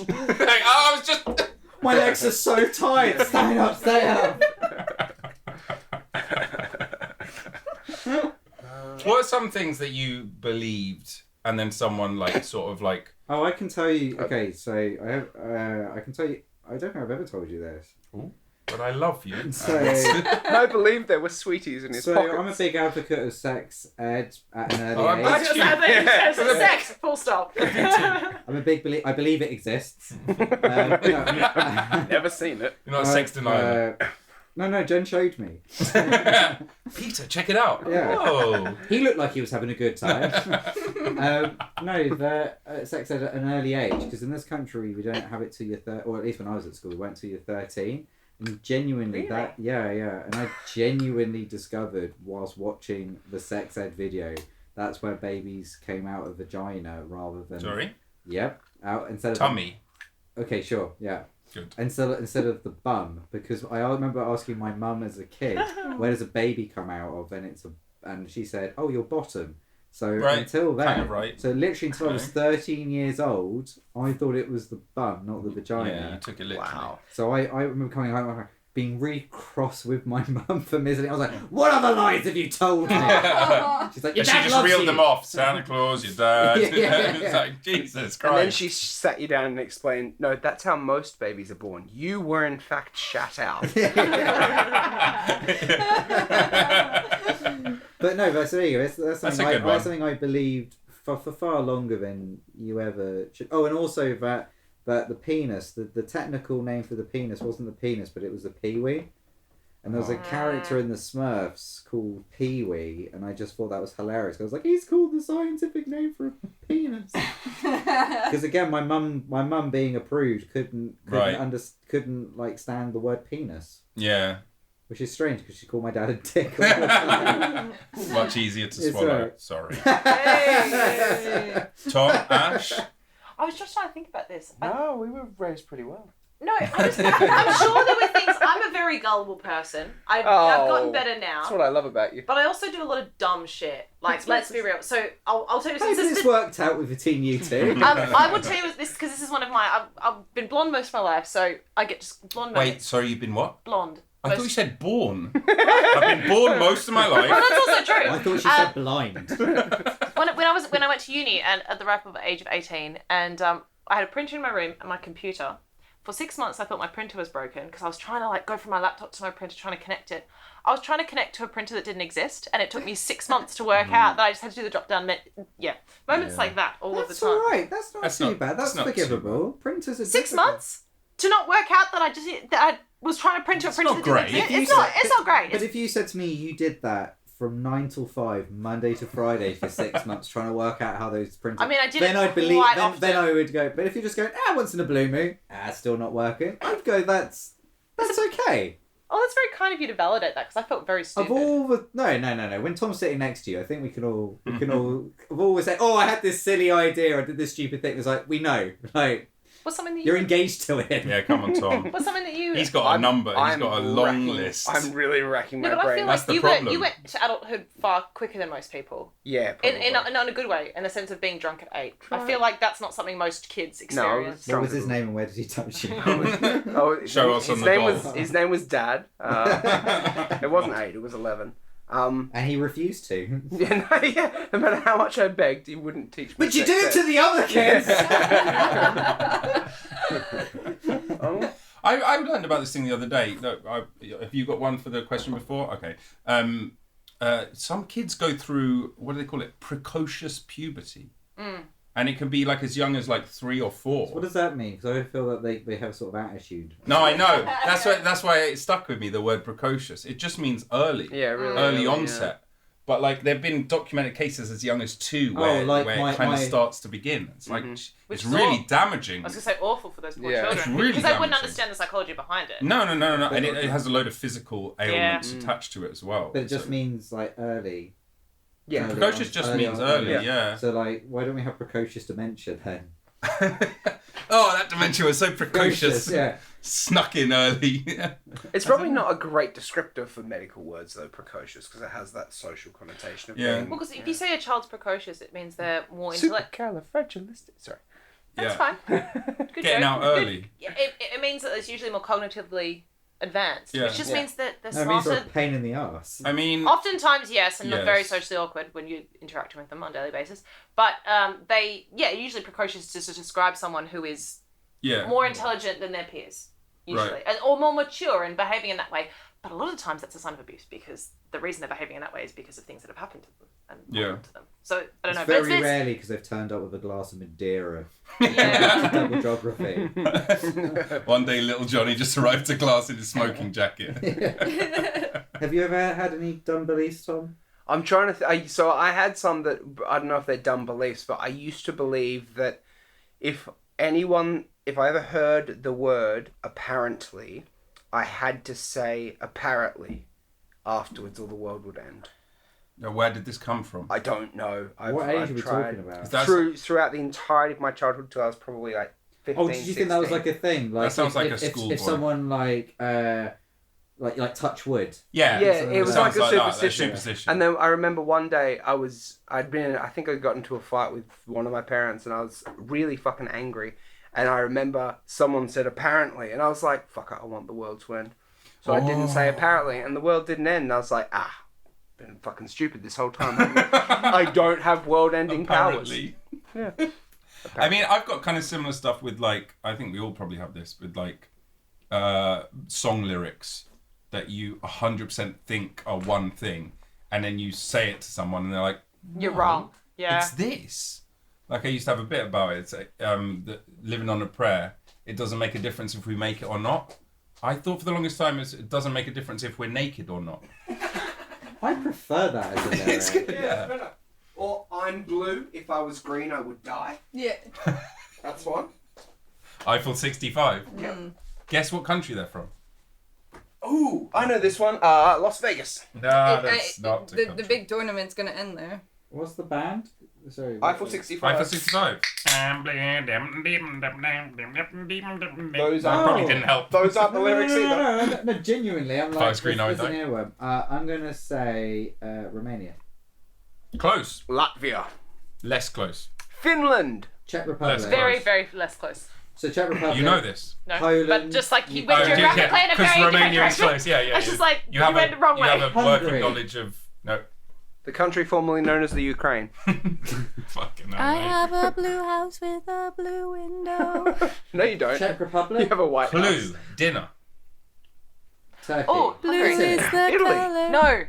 like, I was just... my legs are so tight. Stand up, stay up. What are some things that you believed and then someone like sort of like... Oh, I can tell you. Okay, so I have. I can tell you. I don't know if I've ever told you this. Ooh, but I love you. So, I believe there were sweeties in his pockets. I'm a big advocate of sex ed at an early I'm age. glad I just said that it says sex, full stop. I'm a big I believe it exists. Never seen it. You're not a sex denier. No, Jen showed me. Peter, check it out. Yeah. Whoa. He looked like he was having a good time. No, the sex ed at an early age, because in this country we don't have it till you're or at least when I was at school, we went till you're 13. And genuinely, Really? and I genuinely discovered whilst watching the sex ed video, that's where babies came out of vagina rather than... Sorry? Yep, out instead of... Tummy. Okay, sure, yeah. Good. Instead of the bum, because I remember asking my mum as a kid, where does a baby come out of? And she said, oh, your bottom. So Right. until then, Kind of right. so literally until I was 13 years old, I thought it was the bum, not the vagina. Yeah, you took it literally. Wow. So I remember coming home being really cross with my mum for missing. I was like, what other lies have you told me? She's like, your And she dad just loves reeled you. them off. Santa Claus, your dad. Yeah. It's like, Jesus Christ. And then she sat you down and explained, no, that's how most babies are born. You were in fact shat out. But no, but so there you go. That's That's something, a good one. that's something I believed for far longer than you ever should. Oh, and also that the penis, the technical name for the penis wasn't the penis, but it was a peewee. And there was a character in the Smurfs called Pee-wee, and I just thought that was hilarious. I was like, he's called the scientific name for a penis. Because again, my mum being a prude couldn't like stand the word penis, Yeah. which is strange because she called my dad a dick all the time. Much easier to It's swallow. alright. Sorry. Hey. Tom, Ash? I was just trying to think about this. No, we were raised pretty well. No, I'm sure there were things. I'm a very gullible person. I've gotten better now. That's what I love about you. But I also do a lot of dumb shit. Like, let's be real. So I'll tell you Maybe something. this worked out with between you two. I will tell you this because this is one of my. I've been blonde most of my life, so I get just blonde. Wait, sorry, you've been what? Blonde. I thought you said born. I've been born most of my life. Well, that's also true. I thought she said blind. When I went to uni and at the ripe of age of 18, and I had a printer in my room and my computer. For 6 months, I thought my printer was broken because I was trying to go from my laptop to my printer, trying to connect it. I was trying to connect to a printer that didn't exist, and it took me 6 months to work out that I just had to do the drop down. Moments like that all of the That's time. all right. That's not too bad. That's not too forgivable. Printers are 6 difficult. months to not work out that I was trying to print to a printer not that great. didn't exist. It's not great. But if you said to me you did that from 9 till 5, Monday to Friday for 6 months, trying to work out how those printers... I mean, I did then it I'd believe. quite Then, often. then I would go. But if you're just going, once in a blue moon, still not working. I'd go, that's okay. Oh, that's very kind of you to validate that because I felt very Of stupid. all the no. When Tom's sitting next to you, I think we can all I've always said, I had this silly idea, I did this stupid thing. It's like we know, like. What's something that you... You're engaged to it. Yeah, come on, Tom. What's something that you... He's got a number. He's got a long list. I'm really racking my No, but I brain. feel That's like the you problem. went to adulthood far quicker than most people. Yeah, probably. In a good way, in the sense of being drunk at 8. I feel like that's not something most kids experience. What was his name and where did he touch you? Show us on the goal. His name was Dad. It wasn't 8, it was 11. And he refused to. No matter how much I begged, he wouldn't teach me. But you do it to the other kids! I learned about this thing the other day. Have you got one for the question before? Okay. Some kids go through, what do they call it? Precocious puberty. And it can be like as young as like 3 or 4. What does that mean? Because I feel that they have sort of attitude. No, I know. That's why it stuck with me, the word precocious. It just means early. Yeah, really. Early onset. But like there've been documented cases as young as 2 where it kind of starts to begin. It's like it's really damaging. I was going to say awful for those poor Yeah. children. It's really because they wouldn't damaging. understand the psychology behind it. No. And it has a load of physical ailments attached to it as well. But it just means like early. Yeah. Early Precocious on- just early means on, early, yeah. yeah. So like, why don't we have precocious dementia then? Oh, that dementia was so precocious. Yeah. Snuck in early. It's probably not a great descriptor for medical words, though, precocious, because it has that social connotation of Yeah. being... Well, because if you say a child's precocious, it means they're more intellect. Supercalifragilistic. Sorry. That's Yeah. fine. Good Getting joke. out early. Yeah, it means that it's usually more cognitively advanced, Yeah. which just means that they're No, it means they're smarter. a pain in the ass. I mean, Oftentimes, yes, and not very Yes. socially awkward when you're interacting with them on a daily basis. But usually precocious is to describe someone who is yeah. more intelligent than their peers, usually, Right. or more mature and behaving in that way. But a lot of times that's a sign of abuse because the reason they're behaving in that way is because of things that have happened to them and happened to them. So I don't know. It's But very rarely because they've turned up with a glass of Madeira. Yeah. Double geography. One day, little Johnny just arrived to class in his smoking jacket. Have you ever had any dumb beliefs, Tom? I'm trying to... So I had some that... I don't know if they're dumb beliefs, but I used to believe that if I ever heard the word apparently, I had to say apparrotly afterwards or the world would end. Now, where did this come from? I don't know. What age are I've we tried. talking about? That's- Throughout the entirety of my childhood till I was probably like 15, Oh, did you think that was 16. like a thing? Like, That sounds like a if schoolboy. someone like touch wood. Yeah, Yeah, it was sounds like a that, superstition. superstition. And then I remember one day I think I got into a fight with one of my parents and I was really fucking angry. And I remember someone said apparently, and I was like, fuck it, I want the world to end. So I didn't say apparently, and the world didn't end. And I was like, been fucking stupid this whole time. I don't have world-ending powers. Apparently. Yeah. I mean, I've got kind of similar stuff with like, I think we all probably have this with like song lyrics that you 100% think are one thing, and then you say it to someone and they're like, You're "No, wrong." Yeah. It's this. Like I used to have a bit about it. It's that living on a prayer. It doesn't make a difference if we make it or not. I thought for the longest time it doesn't make a difference if we're naked or not. I prefer that as a lyric. It's good. Yeah, it's better. Or I'm blue. If I was green, I would die. Yeah. That's one. Eiffel 65. Mm. Guess what country they're from? Ooh, I know this one. Las Vegas. No, that's not The big tournament's gonna end there. What's the band? Sorry. Eiffel 65. Eiffel 65. Those That are probably didn't help. Those aren't the lyrics either. No, genuinely, I'm like, Fire screen, this is I an don't. earworm. I'm gonna say Romania, Close. Latvia. Less close. Finland. Czech Republic. Less Very, close. very less close. So Czech Republic. You know this. No, Poland. but just like you Oh, went yeah, geographically in a because very Romania different is direction. close. Yeah, yeah. I was just like, you have went the wrong you way. have a working Hungary. knowledge of no. The country formerly known as the Ukraine. Fucking hell, I mate. have a blue house with a blue window. No, you don't. Czech You Republic. have a white Clue. house. Dinner. Turkey. Oh, Blue Hungary. is the Italy. color. No.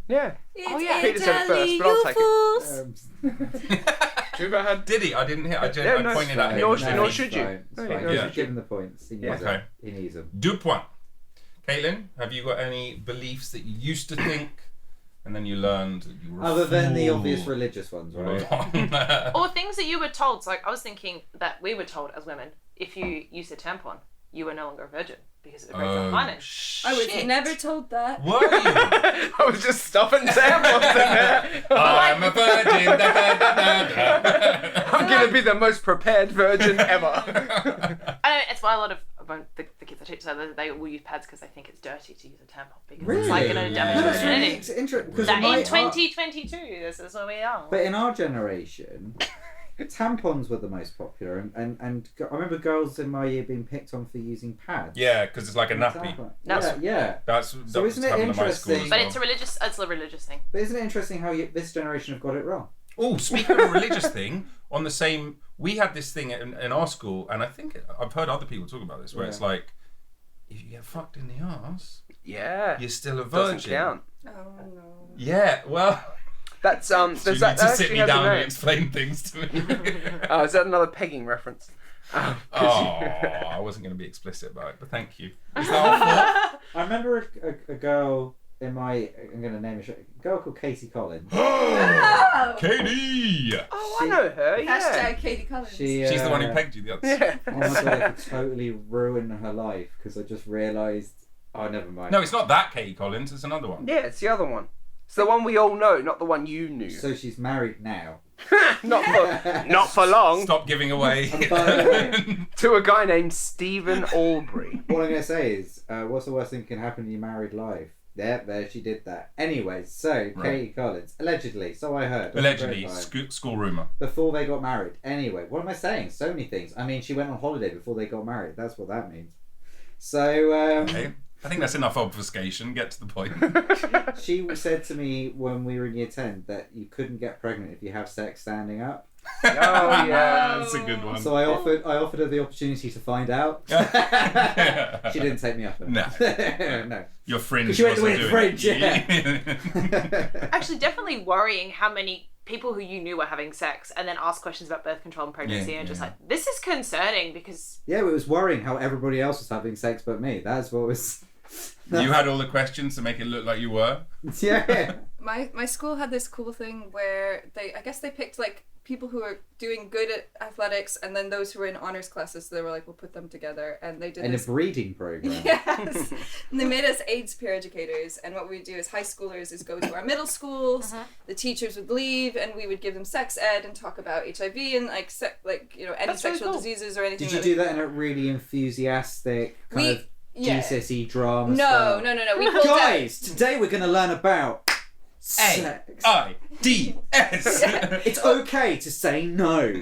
Yeah. Oh, yeah. Peter said it first, but I'll take it. Too bad. Did he? I didn't hear. I no, pointed it's at him. Nor and then he- should you. Fine, No, it's you fine. don't. You Yeah. should give him the points. He needs Okay. them. He needs them. 2 points. Caitlin, have you got any beliefs that you used to think and then you learned that you were a Other than the fool? obvious religious ones, right? Or things that you were told. So like, I was thinking that we were told as women, if you used a tampon, you were no longer a virgin because it would break your finance. I was shit. never told that. Were you? I was just stuffing tampons in there. I'm a virgin. Da, da, da, da, da. I'm gonna be the most prepared virgin ever. I know, it's why a lot of the kids I teach, so they will use pads because they think it's dirty to use a tampon because it's like going to damage That's their really virginity. interesting. Because That in 2022, this is where we are. But in our generation, tampons were the most popular, and I remember girls in my year being picked on for using pads. Yeah, because it's like a nappy. Yeah. That's So isn't it happened at my school interesting- as But well. it's a religious thing. But isn't it interesting how this generation have got it wrong? Oh, speaking of a religious thing, on the same, we had this thing in our school, and I think I've heard other people talk about this, where it's like, if you get fucked in the arse, Yeah. you're still a Doesn't virgin. count. Oh no. Yeah, well, That's you Does need that to actually sit me has a down and name? explain things to me. Oh, is that another pegging reference? Oh, I wasn't going to be explicit about it, but thank you. Is that our fault? I remember a girl in my, I'm going to name a girl called Casey Collins. Katie! Oh, I know her. Yeah. Hashtag Katie Collins. She's the one who pegged you the other Yeah. Oh my god, I could totally ruin her life because I just realised. Oh, never mind. No, it's not that Katie Collins, it's another one. Yeah, it's the other one. It's the one we all know, not the one you knew. So she's married now. not for long. Stop giving away. And by the way, To a guy named Stephen Albury. all I'm going to say is, what's the worst thing that can happen in your married life? There, she did that. Anyway, so Katie Collins, allegedly, so I heard. Allegedly, school rumour. Before they got married. Anyway, what am I saying? So many things. I mean, she went on holiday before they got married. That's what that means. So, Okay. I think that's enough obfuscation. Get to the point. she said to me when we were in year 10 that you couldn't get pregnant if you have sex standing up. Oh, yeah. That's a good one. So I offered her the opportunity to find out. She didn't take me up on it. No. No. Your fringe She went to wasn't win doing fringe, it. Actually, definitely worrying how many people who you knew were having sex and then ask questions about birth control and pregnancy and just like, this is concerning because... Yeah, it was worrying how everybody else was having sex but me. That's what was... You had all the questions to make it look like you were. Yeah. My school had this cool thing where I guess they picked like people who are doing good at athletics and then those who were in honors classes, so they were like, we'll put them together, and they did In this. a breeding program. Yes. And they made us AIDS peer educators, and what we would do as high schoolers is go to our middle schools, the teachers would leave, and we would give them sex ed and talk about HIV and like any That's sexual really cool. diseases or anything. Did you do that in a really enthusiastic kind of GCSE drama No. style? We pulled out. Guys, today we're going to learn about sex. AIDS. It's okay to say no.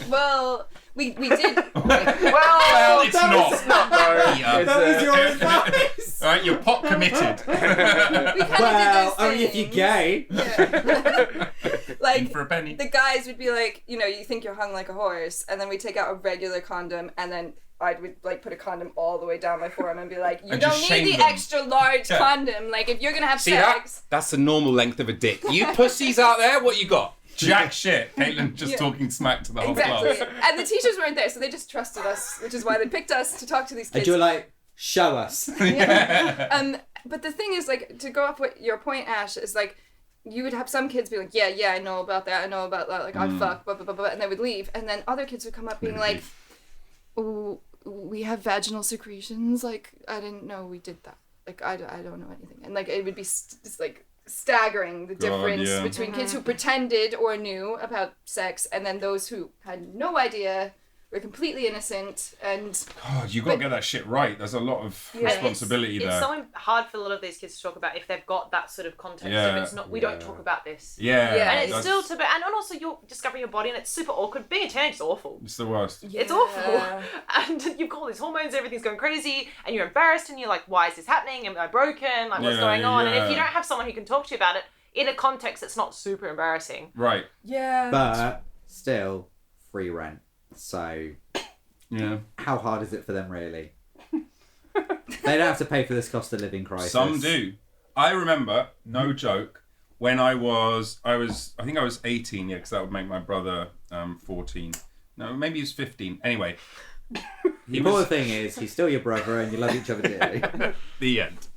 Well, we did. Well, it's It's not, though. Yeah. That was your advice. All right, you're pot committed. We kind of Well, did those only if you're things. gay. Yeah. In Like for a penny. the guys would be like, you think you're hung like a horse, and then we take out a regular condom, and then I would like put a condom all the way down my forearm and be like, you And don't just need shame the them. extra large Yeah. condom. Like if you're gonna have See sex. That's the normal length of a dick. You pussies out there, what you got? Jack shit. Caitlin just talking smack to the whole Exactly. class. And the teachers weren't there, so they just trusted us, which is why they picked us to talk to these And kids. you're like, show us. But the thing is, like, to go off what your point, Ash, is like, you would have some kids be like, yeah, I know about that, like, I fuck, blah, blah, blah, blah, and they would leave. And then other kids would come up being like, oh, we have vaginal secretions, like, I didn't know we did that. Like, I don't know anything. And, like, it would be just, like, staggering the difference yeah. between kids who pretended or knew about sex and then those who had no idea, were completely innocent, and... God, you got to get that shit right. There's a lot of Yeah. responsibility there. It's so hard for a lot of these kids to talk about if they've got that sort of context. Yeah. If it's not, we don't talk about this. Yeah. Yeah. And it's that's- still and also you're discovering your body and it's super awkward. Being a teenager is awful. It's the worst. It's awful. And you've got all these hormones, everything's going crazy, and you're embarrassed and you're like, why is this happening? Am I broken? Like, what's Yeah, going on? And yeah. if you don't have someone who can talk to you about it in a context that's not super embarrassing. Right. Yeah. But still, free rent. So, Yeah. how hard is it for them, really? They don't have to pay for this cost of living crisis. Some do. I remember, no joke, when I think I was 18, yeah, because that would make my brother 14. No, maybe he was 15. Anyway. The important thing is, he's still your brother and you love each other dearly. The end.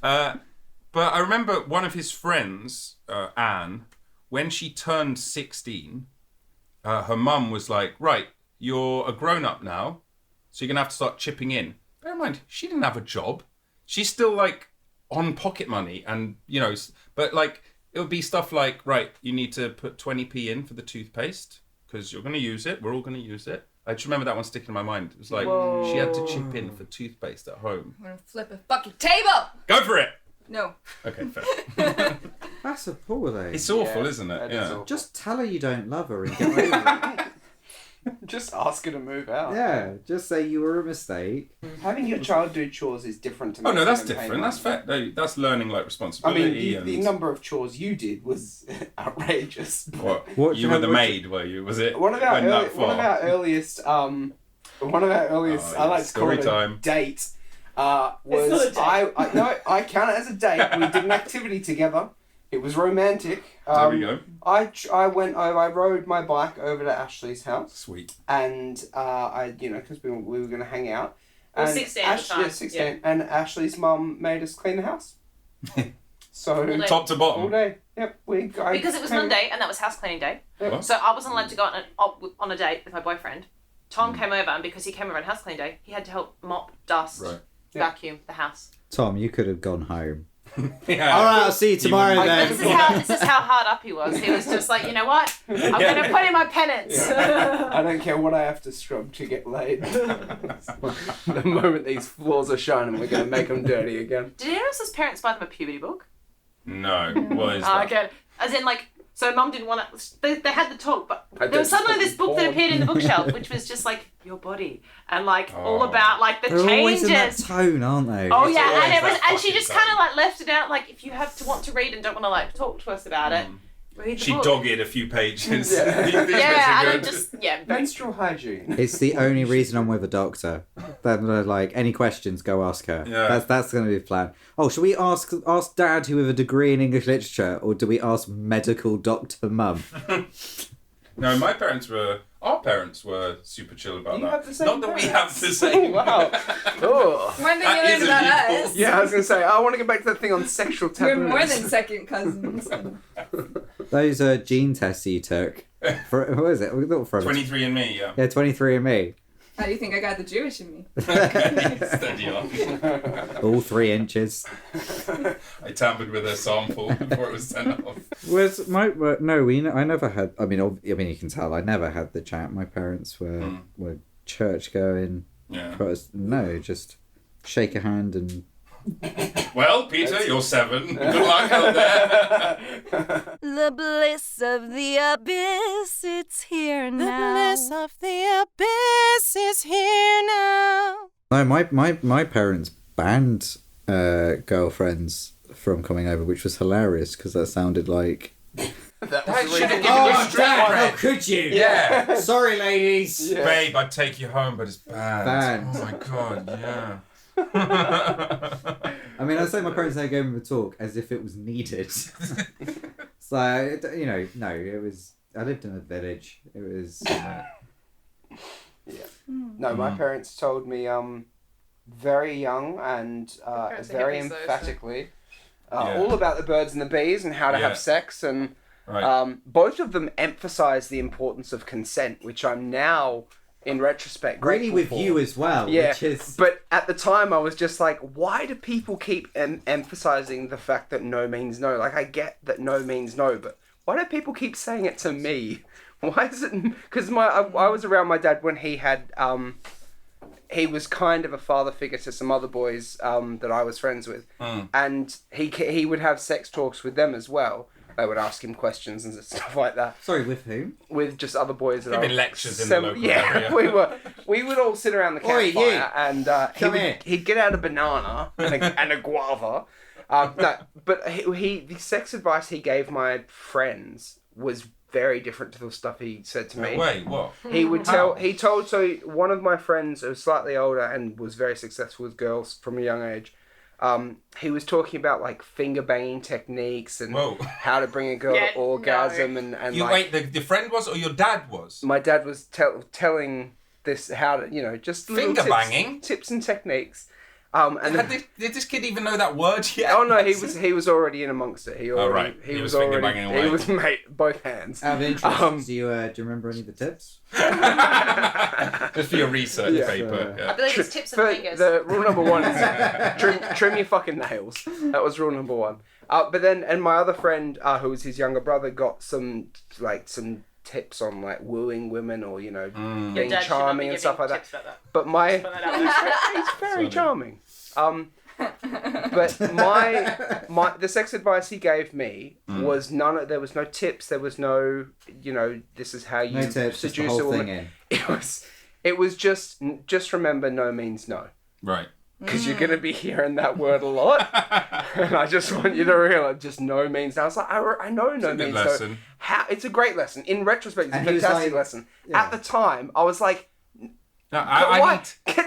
But I remember one of his friends, Anne, when she turned 16, her mum was like, right, you're a grown-up now, so you're going to have to start chipping in. Bear in mind, she didn't have a job. She's still, like, on pocket money and, but, like, it would be stuff like, right, you need to put 20p in for the toothpaste. because you're going to use it. We're all going to use it. I just remember that one sticking in my mind. It was like Whoa. she had to chip in for toothpaste at home. I'm gonna flip a fucking table! Go for it! No. Okay, fair. That's appalling. It's awful, Yeah, isn't it? that is Yeah. awful. Just tell her you don't love her and get over it. Just ask her to move out. Yeah, just say you were a mistake. Having your child do chores is different to Oh no, making that's them pay different. money. That's fair. No, that's learning like I responsibility. mean, the and number of chores you did was outrageous. what? You were the maid, were you? Was it? One of our went that far? earliest I like to call story it time. a date. It's Was not a date. I count it as a date. We did an activity together. It was romantic. There we go. I went over. I rode my bike over to Ashley's house, Sweet. and because we were going to hang out. Well, And 16 at the time, Yeah, 16. And Ashley's mum made us clean the house. So All day. Top to all bottom. day. Yep. Because it was Monday and that was house cleaning day. Yep. So I wasn't allowed to go on a date with my boyfriend. Tom came over, and because he came over on house cleaning day, he had to help mop, dust, Right. vacuum the house. Tom, you could have gone home. Yeah. All right, I'll see you tomorrow You then. This is how hard up he was. He was just like, you know what? I'm going to put in my penance. I don't care what I have to scrub to get laid. The moment these floors are shining, we're going to make them dirty again. Did anyone else's parents buy them a puberty book? No. What is that? Okay. As in, like, so mum didn't want to. They had the talk, but I there was don't suddenly this book that porn. appeared in the bookshelf, which was just like your body and like all Oh. about like the They're always in that changes. tone, aren't they? Oh It's yeah, always and it was, that and she fucking just kind of tone. like left it out. Like, if you have to want to read and don't want to like talk to us about it, read the She book. dogged a few pages. Yeah. These bits Yeah, are and good. it just very Menstrual hygiene. It's the only reason I'm with a doctor. Then they're like, any questions, go ask her. Yeah. That's going to be the plan. Oh, should we ask Dad, who with a degree in English literature, or do we ask medical doctor Mum? No, our parents were super chill about You that. have the same Not that we parents. have the same. Wow. Oh. One thing That you is learned about illegal. us. Yeah, I was going to say, I want to get back to that thing on sexual We're taboos. more than second cousins. Those gene tests you took. For, what is it? Not for 23andMe, yeah. Yeah, 23andMe. How do you think I got the Jewish in me? Steady on. All 3 inches. I tampered with a sample before it was sent off. Was I never had. I mean, you can tell I never had the chat. My parents were church going. Yeah. No, just shake a hand and. Well, Peter, you're 7. Good luck out there. The bliss of the abyss, it's here now. The bliss of the abyss is here now. No, my parents banned girlfriends from coming over, which was hilarious because that sounded like. That That was should have really given you street cred. could you? Yeah. Sorry, ladies. Yeah. Babe, I'd take you home, but it's bad. Banned. Oh my god, yeah. I mean, I say my parents never gave me a talk as if it was needed. So, no, it was. I lived in a village. It was. No, my parents told me very young and parents are very hippies, though, so- emphatically Yeah. all about the birds and the bees and how to Yeah. have sex, and Right. both of them emphasise the importance of consent, which I'm now, in retrospect, Really grateful with for. you as well, Yeah, which is. but at the time I was just like, why do people keep emphasising the fact that no means no? Like, I get that no means no, but why do people keep saying it to me? Why is it? Because I was around my dad when he had he was kind of a father figure to some other boys that I was friends with, and he would have sex talks with them as well. They would ask him questions and stuff like that. Sorry, with whom? With just other boys that Giving I lectures in the local area. we would all sit around the Oi, campfire you. and Come here. he'd get out a banana and a guava. No, but the sex advice he gave my friends was very different to the stuff he said to me. No way, what? He would told one of my friends who was slightly older and was very successful with girls from a young age. He was talking about like finger banging techniques and Whoa. how to bring a girl Yeah, to orgasm and You like wait, the friend was or your dad was? my dad was telling this how to just little Finger banging? tips and techniques. And Did this kid even know that word yet? oh no, he was already in amongst it. He already, He was finger banging away. He was both hands. Out of interest, do you remember any of the tips? Just for your research Yeah. paper. I Yeah. believe it's tips For and fingers. the rule number 1 is trim your fucking nails. That was rule number 1. But then, and my other friend, who was his younger brother, got some tips on like wooing women or you know Your being dad should not be charming and giving stuff like that. tips about that. But my Just put that out there. he's very Sorry. charming. But my the sex advice he gave me was there was no tips, there was no, you know, this is how you No tips, just the seduce a whole woman. thing in. It was just remember no means no. Right. Because you're going to be hearing that word a lot. And I just want you to realize just no means no. I was like, I know no a good means lesson. no. It's a great lesson. In retrospect, it's And a he was fantastic like- lesson. yeah. At the time, I was like, No, why?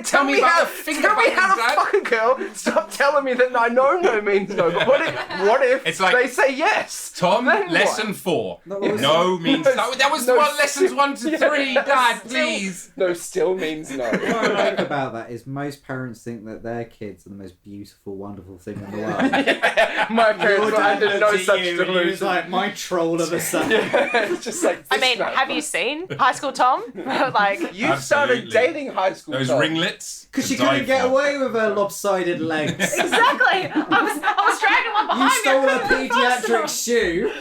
Tell me about how, the finger tell me button, how to Dad. fuck a girl. Stop telling me that I know no means no. But what if It's like- they say yes? Tom, Then what? lesson 4. No, what was No means no. That was No, what lessons still- 1 to yeah, 3, Dad, still- please. No, still means no. What I like about that is most parents think that their kids are the most beautiful, wonderful thing in the world. My parents were under no such He was delusion. like, my troll of a son. It's just like. I this mean, man. have you seen High School Tom? Like, You started Absolutely. dating high school. Those Tom. ringlets. Because she to die couldn't get for. away with her lopsided legs. exactly. I was dragging one You behind stole me. I a couldn't get fast paediatric enough. shoe.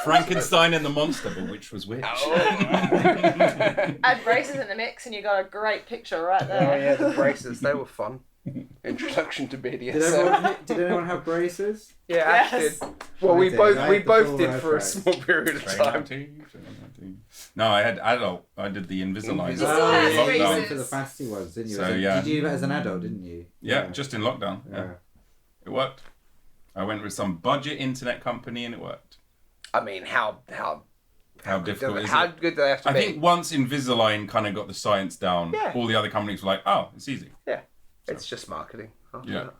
Frankenstein and the monster, but which was which? Add braces in the mix, and you got a great picture right Oh there. yeah, the braces, they were fun. Introduction to BDSM. Did anyone have braces? Yeah, Ash Yes. did. Well, I we did. both I we had the both full did for a reference. small period of time. No, I had adult. I did the Invisalign. You still have you braces. went for the fasty ones, didn't you? So, yeah. Did you do that as an adult, didn't you? Yeah, just in lockdown. Yeah. Yeah. It worked. I went with some budget internet company and it worked. I mean, how difficult is how it? good do they have to I be? think once Invisalign kind of got the science down, Yeah. all the other companies were like, oh, it's easy. Yeah, it's just marketing. Yeah.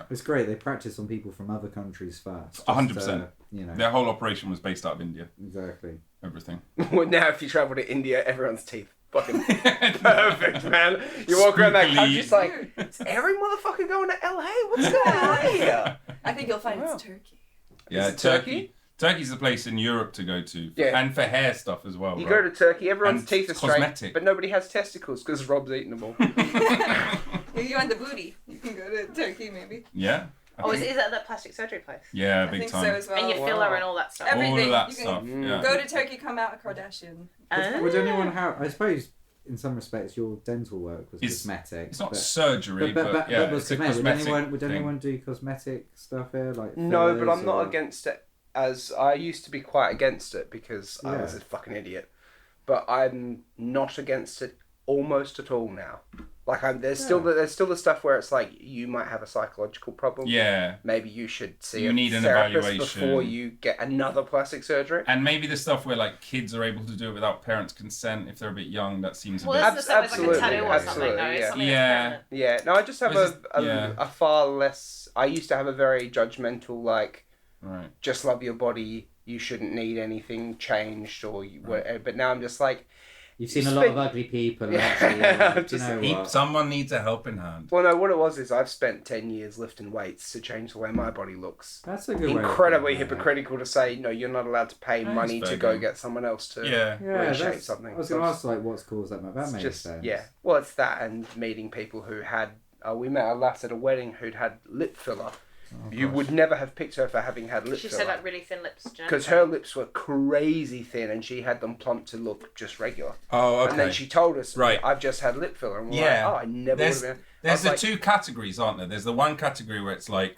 It's great. They practice on people from other countries first. 100%. You know. Their whole operation was based out of India. Exactly. Everything. Well, now if you travel to India, everyone's teeth fucking perfect, man. You walk around that country, it's like, is every motherfucker going to LA? What's going on here? I think you'll find Wow. it's Turkey. Yeah, Is it Turkey? Turkey's the place in Europe to go to. Yeah. And for hair stuff as well. You right? go to Turkey, everyone's And teeth are straight, cosmetic. but nobody has testicles because Rob's eating them all. If you want the booty, you can go to Turkey maybe. Yeah. I Oh, is think- that the plastic surgery place? Yeah, I big think time. so as well. And your filler and all that stuff. Every- All everything. of that You can stuff. Yeah. Go to Turkey, come out a Kardashian. Would anyone have? I suppose in some respects your dental work was It's- cosmetic. It's not but, surgery, but, but yeah, was it's a cosmetic. cosmetic Would thing. anyone do cosmetic stuff here? Like No, but fillers I'm not or- against it. As I used to be quite against it because I was a fucking idiot. But I'm not against it almost at all now. Like there's still the stuff where it's like you might have a psychological problem. Yeah. Maybe you should see You a need an therapist evaluation. before you get another plastic surgery. And maybe the stuff where like kids are able to do it without parents' consent if they're a bit young, that seems a Well, bit... that's the stuff with like a Absolutely, tattoo or something, though. absolutely, It's yeah. something Yeah. that's permanent. Yeah, no, I just have It's just- yeah. a far less. I used to have a very judgmental like, Right. just love your body. You shouldn't need anything changed or whatever. But now I'm just like, You've seen You a lot of spent- ugly people. Yeah, Actually, do just you know Keep, what? someone needs a helping hand. well, no, what it was is I've spent 10 years lifting weights to change the way my body looks. That's a good way. of Incredibly putting it. hypocritical to say, no, you're not allowed to pay That's money fair to go game. get someone else to Yeah. Yeah, reshape that's, something. I was going to ask like what's caused that. That It's makes just, sense. yeah. Well, it's that and meeting people who had. We met a lass at a wedding who'd had lip filler. You would never have picked her for having had lip She filler. said like really thin lips. Because her lips were crazy thin and she had them plumped to look just regular. Oh, okay. And then she told us, Right. I've just had lip filler. And we're Yeah. like, oh, I never would There's, have been. there's the like, two categories, aren't there? There's the one category where it's like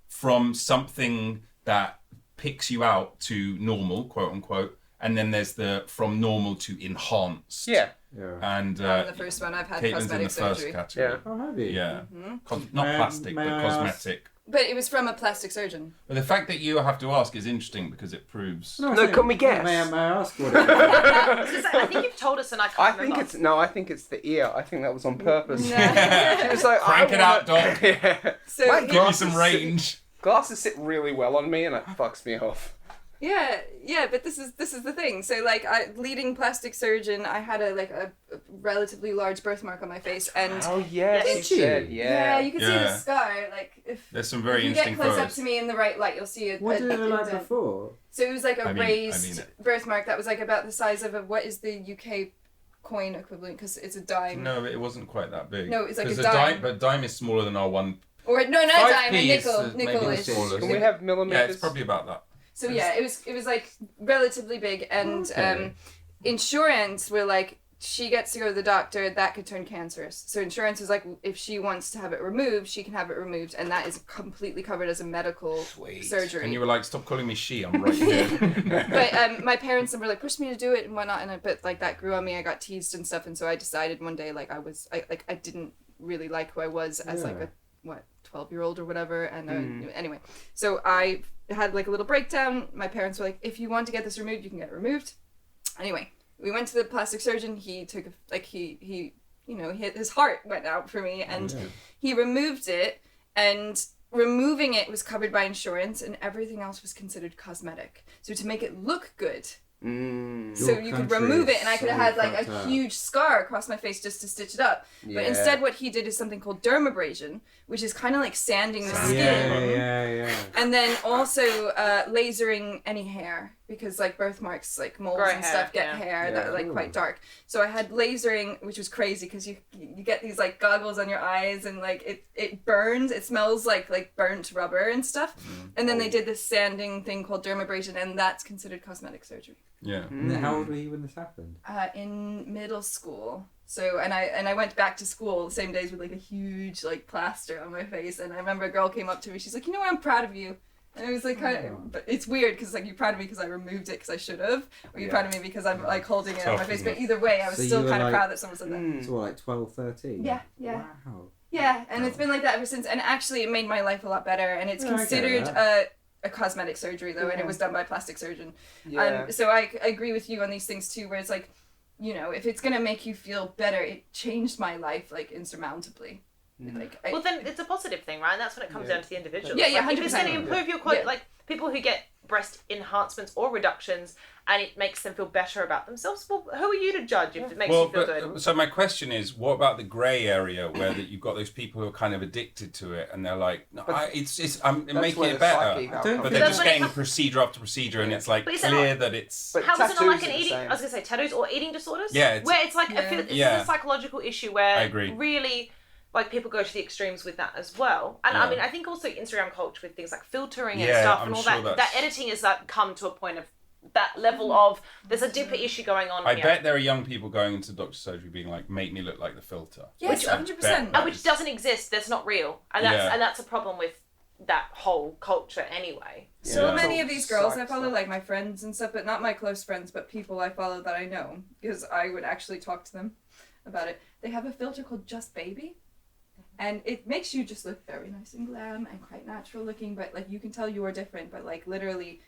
from something that picks you out to normal, quote unquote, and then there's the from normal to enhanced. Yeah. Yeah. And The first one, I've had Caitlin's in the cosmetic first surgery. category. Oh, have you? Yeah. Mm-hmm. Not May I- plastic, may but I ask- cosmetic. But it was from a plastic surgeon. But the fact that you have to ask is interesting because it proves. No, can we guess? May I ask what it is? I think you've told us and I can't I remember. think it's the ear. I think that was on purpose. No. She was like, Crank I it out, wanna- dog. Yeah. So My he- Give me glasses some sit- range. Glasses sit really well on me and it fucks me off. Yeah, but this is the thing. So like, leading plastic surgeon, I had a relatively large birthmark on my face, and Oh yes, Did you you? said, yeah, you can see the Yeah. scar. Like if There's some very you get interesting close up photos. to me in the right light, you'll see a What did it look like indent. before? So it was like a I mean raised it. birthmark that was like about the size of what is the UK coin equivalent, because it's a dime. No, it wasn't quite that big. No, it's like a 'Cause dime. But dime is smaller than our one. Or no, not a 5p dime, a is nickel, maybe the nickel-ish. smallest. Can we have Yeah, millimeters? it's probably about that. So yeah, it was like relatively big, and insurance were like, she gets to go to the doctor, that could turn cancerous. So insurance is like, if she wants to have it removed, she can have it removed, and that is completely covered as a medical surgery. And you were like, stop calling me she, I'm right here. But my parents never like pushed me to do it and whatnot, and but like that grew on me. I got teased and stuff, and so I decided one day like I didn't really like who I was as like a 12-year-old or whatever, and anyway, so I had like a little breakdown. My parents were like, if you want to get this removed, you can get it removed. Anyway, we went to the plastic surgeon. He took his heart went out for me, and he removed it, and removing it was covered by insurance, and everything else was considered cosmetic. So to make it look good, so you could remove it, and I could have had like a huge scar across my face just to stitch it up. But instead what he did is something called dermabrasion, which is kind of like sanding the skin. And then also lasering any hair, because like birthmarks, like moles and stuff get hair that are like quite dark. So I had lasering, which was crazy because you get these like goggles on your eyes, and like it burns. It smells like burnt rubber and stuff. And then they did this sanding thing called dermabrasion, and that's considered cosmetic surgery. Yeah. And how old were you when this happened? In middle school. So and I went back to school the same days with like a huge like plaster on my face, and I remember a girl came up to me. She's like, you know what, I'm proud of you. And it was like, but it's weird because like, you're proud of me because I removed it because I should have, or you're proud of me because I'm like holding it on my face. But either way, I was still kind of proud that someone said that. So what, like 12, 13? Yeah. Wow. Yeah, and it's been like that ever since. And actually, it made my life a lot better. And it's considered a cosmetic surgery though, and it was done by a plastic surgeon. So I agree with you on these things too, where it's like, you know, if it's gonna make you feel better, it changed my life like insurmountably. Like, well, then it's a positive thing, right? And that's when it comes down to the individual. Yeah, like, 100%. if it's going to improve your like people who get breast enhancements or reductions, and it makes them feel better about themselves. Well, who are you to judge if it makes you feel good? So my question is, what about the grey area where you've got those people who are kind of addicted to it, and they're like, no, I'm making it better, but they're just getting procedure after procedure, and it's like clear that it's. How is it not like an eating? I was going to say tattoos or eating disorders. Yeah, where it's like it's a psychological issue where I agree. Really. Like, people go to the extremes with that as well. And I mean, I think also Instagram culture with things like filtering and stuff and all that editing has come to a point of that level of, there's a deeper issue going on I here. bet there are young people going into doctor's surgery being like, make me look like the filter. Yes, 100%. And which doesn't exist, that's not real. And that's a problem with that whole culture anyway. So many of these girls I follow, like my friends and stuff, but not my close friends, but people I follow that I know, because I would actually talk to them about it. They have a filter called Just Baby. And it makes you just look very nice and glam and quite natural looking, but like you can tell you are different, but like literally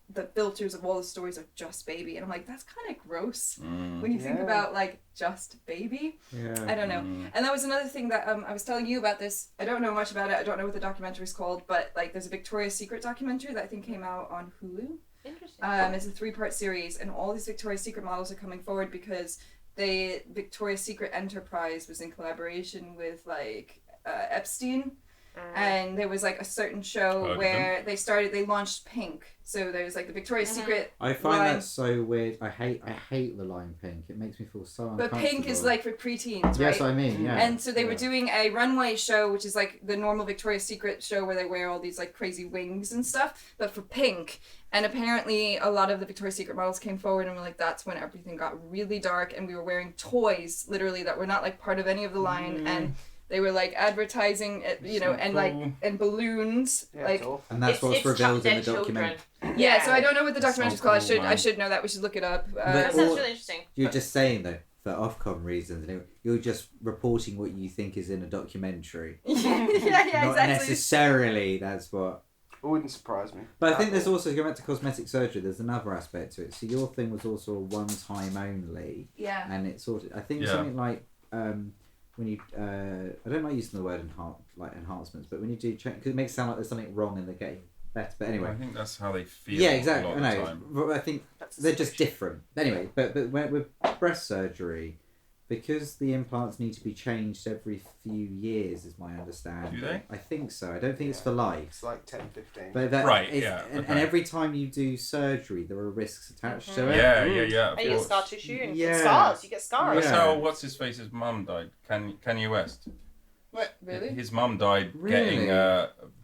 the filters of all the stories are Just Baby. And I'm like, that's kind of gross when you think about like Just Baby. I don't know. And that was another thing that I was telling you about this. I don't know much about it. I don't know what the documentary is called, but like there's a Victoria's Secret documentary that I think came out on Hulu. Interesting. It's a 3-part series, and all these Victoria's Secret models are coming forward because the Victoria's Secret enterprise was in collaboration with like Epstein, and there was like a certain show where they launched Pink. So there's like the Victoria's Secret. I find that so weird. I hate the line Pink. It makes me feel so uncomfortable. But Pink is like for preteens, right? Yes, I mean, yeah. And so they were doing a runway show, which is like the normal Victoria's Secret show where they wear all these like crazy wings and stuff, but for Pink. And apparently a lot of the Victoria's Secret models came forward and were like, that's when everything got really dark, and we were wearing toys, literally, that were not like part of any of the line, and they were like advertising, you know, and like and balloons, like. And that's what's revealed in the documentary. Yeah, so I don't know what the documentary is called. I should know that. We should look it up. That sounds really interesting. You're just saying though, for Ofcom reasons, you're just reporting what you think is in a documentary. yeah, Not exactly. necessarily that's what. It wouldn't surprise me. But I think there's also, going back to cosmetic surgery, there's another aspect to it. So your thing was also a one-time only. Yeah. And it's sort of, I think something like, when you, I don't like using the word enhancements, but when you do change, because it makes it sound like there's something wrong and they're getting better. But anyway. I think that's how they feel. Yeah, exactly. A lot of the time. But I think they're just different. Anyway, but with breast surgery, because the implants need to be changed every few years, is my understanding. Do they? I think so. I don't think it's for life. It's like 10, 15. But and every time you do surgery, there are risks attached to it. Yeah. And you get scar tissue and scars. You get scars. That's how what's his face's mum died. Kanye West. What, really? His mum died getting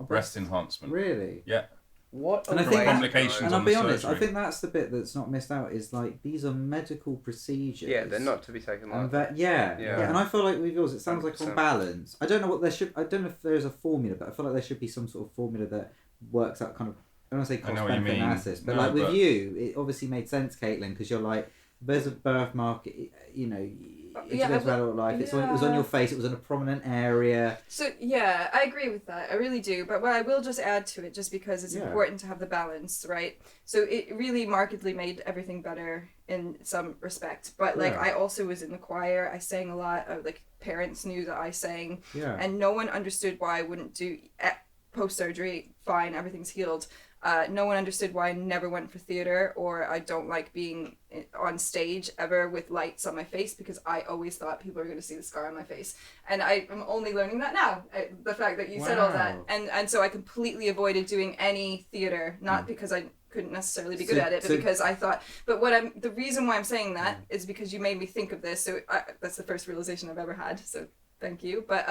breast enhancement. Really? Yeah. What? And I think complications and I'll on be the honest, surgery. I think that's the bit that's not missed out. Is like these are medical procedures. Yeah, they're not to be taken And lightly. that, yeah, and I feel like with yours, it sounds like on 100%. balance. I don't know what there should. I don't know if there's a formula, but I feel like there should be some sort of formula that works out kind of. I don't want to say I know cost what you benefit mean. analysis, but No, like with but- you, it obviously made sense, Caitlin, because you're like, there's a birthmark. You know, it's Yeah, lives adult life. It was on your face. It was in a prominent area. So yeah, I agree with that. I really do. But what I will just add to it, just because it's important to have the balance, right? So it really markedly made everything better in some respect. But like I also was in the choir. I sang a lot. Like parents knew that I sang, and no one understood why I wouldn't do post surgery. Fine, everything's healed. No one understood why I never went for theatre, or I don't like being on stage ever with lights on my face, because I always thought people were going to see the scar on my face. And I'm only learning that now, the fact that you said all that. And so I completely avoided doing any theatre, not because I couldn't necessarily be good at it, but because I thought, the reason why I'm saying that is because you made me think of this, so that's the first realization I've ever had, so thank you. But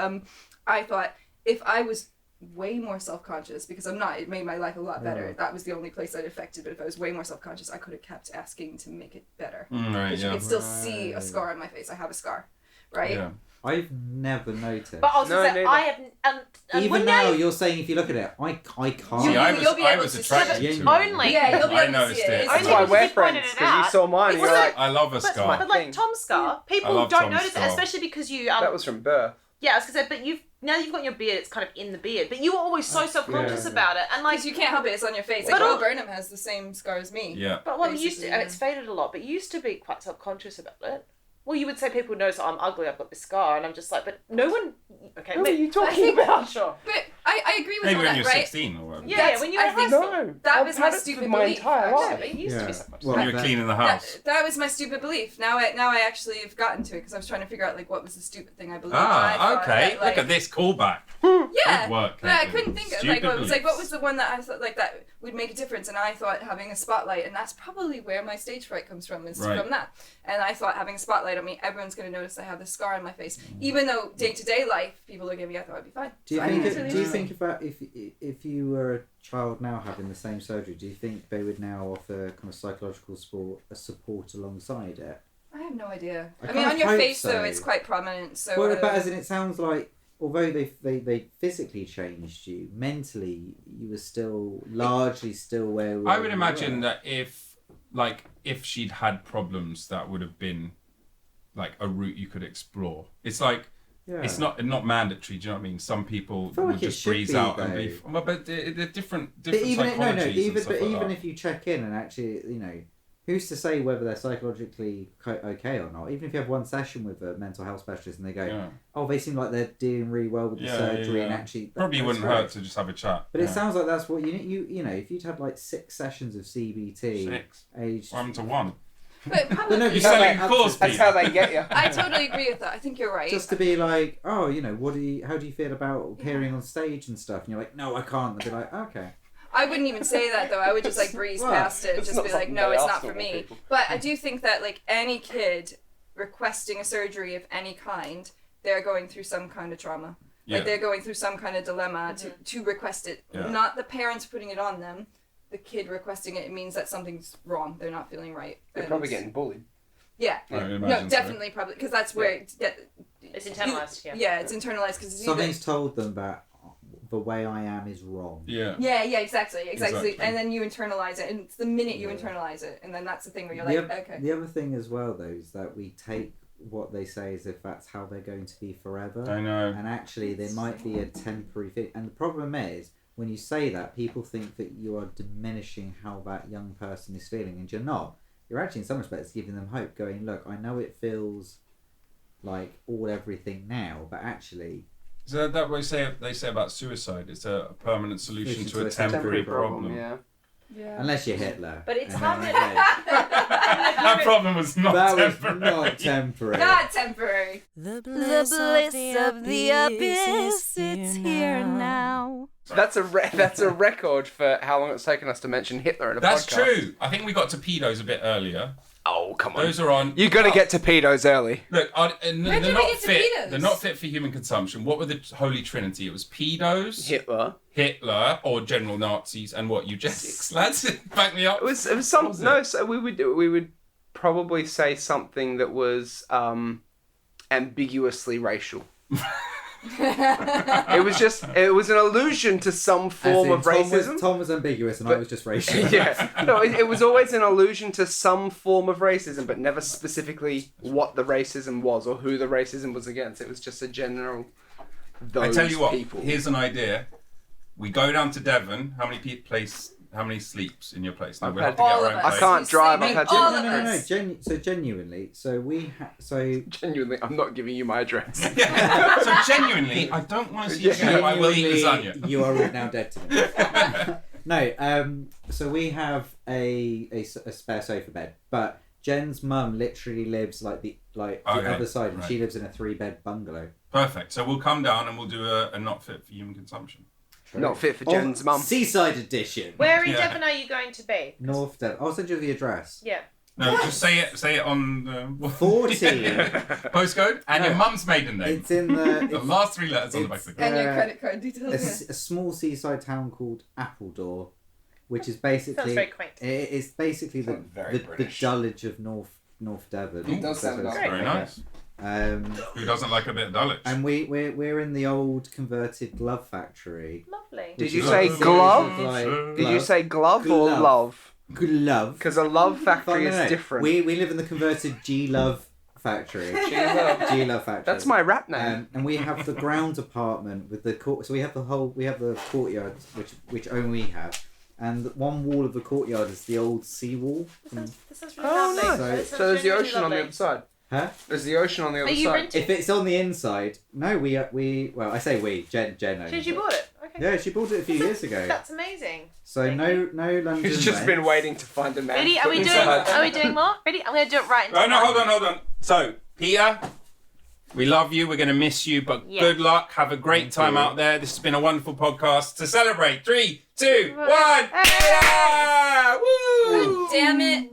I thought, if I was way more self-conscious, because I'm not, it made my life a lot better. That was the only place that affected, but if I was way more self-conscious, I could have kept asking to make it better. Because you can still see a scar on my face. I have a scar, right? Yeah. I've never noticed. But I was going to say, I have... Even now, you're saying if you look at it, I can't. See, I was attracted to it. Only. Yeah, you'll be I able to noticed see it. it. That's Only why because we're you pointed friends, it because you out. saw mine and It's you're like- like, I love a scar. But like Tom's scar, people love don't Tom's notice scar. it, especially because you... that was from birth. Yeah, I was going to say, but now you've got your beard, it's kind of in the beard. But you were always so self-conscious about it. And like... Because you can't help it, it's on your face. But Like, Will Burnham has the same scar as me. Yeah. But well, you used to, basically, and it's faded a lot, but you used to be quite self-conscious about it. Well, you would say people notice I'm ugly, I've got this scar, and I'm just like, but no one... Okay, Who are you I talking think- about? Sure. But I agree with Maybe all when that, you're right? 16 or whatever. Yeah, when you were I in high think school. No, That I've was had my it for stupid my belief, entire actually. life. But you used to be self-conscious. Well, When you were that- cleaning the house. That was my stupid belief. Now I actually have gotten to it, because I was trying to figure out like what was the stupid thing I believed. And I thought Okay. that, like, Look at this callback. Yeah, Good work, but I Caitlin. couldn't think of Stupid what was beliefs. the one that I thought like that would make a difference, and I thought having a spotlight, and that's probably where my stage fright comes from, is Right. from that. And I thought having a spotlight on me, everyone's going to notice I have this scar on my face, even though day-to-day life people look at me, I thought I'd be fine. Do you So I think? it's really Do you easy. think if you were a child now having the same surgery, do you think they would now offer kind of psychological support alongside it? I have no idea. I I mean, kind on of your hope face though, so. it's quite prominent. So. Well, but as in, it sounds like although they physically changed you, mentally you were still largely still where. I would imagine that if she'd had problems, that would have been like a route you could explore. It's like it's not mandatory. Do you know what I mean? Some people feel would like it just should breeze be, out and though. be. Well, but they're different But even psychologies and stuff like even that. if you check in and actually, who's to say whether they're psychologically okay or not? Even if you have one session with a mental health specialist and they go, oh, they seem like they're doing really well with the surgery, and actually probably that's wouldn't great. hurt to just have a chat. But it sounds like that's what you know, if you'd had like 6 sessions of CBT, 6. aged. What happened to 1? But probably, No, You're selling that's- course, That's Peter. how they get you. I totally agree with that. I think you're right. Just to be like, oh, how do you feel about appearing on stage and stuff? And you're like, no, I can't. And be like, okay. I wouldn't even say that though. I would just like breeze Well, past it and it's just not be like, something no, they it's ask not for normal me. people. But I do think that like any kid requesting a surgery of any kind, they're going through some kind of trauma. Yeah. Like they're going through some kind of dilemma to request it. Yeah. Not the parents putting it on them. The kid requesting it, it means that something's wrong. They're not feeling right. They're And- probably getting bullied. Yeah. I imagine No, so. definitely, probably, because that's where It's internalized, yeah. Yeah, it's internalized because Something's told them that the way I am is wrong. Yeah. Yeah, exactly. Exactly. And then you internalize it, and it's the minute you internalize it, and then that's the thing where you're like, okay. The other thing as well, though, is that we take what they say as if that's how they're going to be forever. I know. And actually, there might be a temporary thing. And the problem is, when you say that, people think that you are diminishing how that young person is feeling, and you're not. You're actually, in some respects, giving them hope, going, look, I know it feels like everything now, but actually... Is that what they say about suicide? It's a permanent solution to a temporary problem. Yeah. Yeah. Unless you're Hitler. But it's And hard then, to- okay. That problem was not That temporary. was not temporary. Not temporary. The bliss of the abyss, it's here now. That's a record for how long it's taken us to mention Hitler in a That's podcast. true. I think we got to pedos a bit earlier. Oh, Oh, come on. Those are on. You got to get to pedos early. Look, When they're did we not get to fit. pedos? They're not fit for human consumption. What were the Holy Trinity? It was pedos, Hitler. or general Nazis, and what, eugenics, lads? Back me up. It was some. No, so we would probably say something that was ambiguously racial. It was an allusion to some form of racism. Tom was ambiguous and I was just racial. Yeah, no, it was always an allusion to some form of racism, but never specifically what the racism was or who the racism was against. It was just a general. I tell you what. People. Here's an idea. We go down to Devon. How many sleeps in your place? No, we'll have to get All our of own us. place. I can't drive. I've had All to. of us. So genuinely, Genuinely, I'm not giving you my address. So genuinely, I don't want to see you again. I will eat lasagna. You are now dead to me. No, so we have a spare sofa bed, but Jen's mum literally lives the other side, and she lives in a 3-bed bungalow. Perfect. So we'll come down and we'll do a not fit for human consumption. Not fit for Jen's mum. Seaside edition. Where in Devon are you going to be? North Devon. I'll send you the address. Yeah. No, just say it on the 40. postcode and your mum's maiden name. It's in the last 3 letters on the back of the card. And your credit card details. a small seaside town called Appledore, which is basically Sounds very quaint. It's basically the Dulwich of North Devon. It does sound That's Very nice. Who doesn't like a bit of Dulwich? And we're in the old converted glove factory. Lovely. Did you Which say is glove? glove. Did you say glove or Glove. love? Glove? Because a love factory No, is different. We live in the converted G-Love factory. G-Love. G-Love factory. That's my rap name. And we have the ground apartment with the court. So we have the courtyard, which only we have. And one wall of the courtyard is the old seawall. This is really Oh, lovely. nice. This So sounds there's the really, ocean on the lovely. other side. Huh? There's the ocean on the other Are you side. renting? If it's on the inside, no, we well, I say we. Jen owns Did you it. bought it? Okay. Yeah, she bought it a few years ago. That's amazing. So Thank no London. He's just been rent. waiting to find a man. Ready? Are put we doing? inside. Are we doing more? Ready? I'm going to do it right into Oh, no, hold on. So, Peter, we love you. We're going to miss you, but Yeah. good luck. Have a great time out there. This has been a wonderful podcast. To celebrate, 3, 2, 1. Yeah! Woo! Damn it.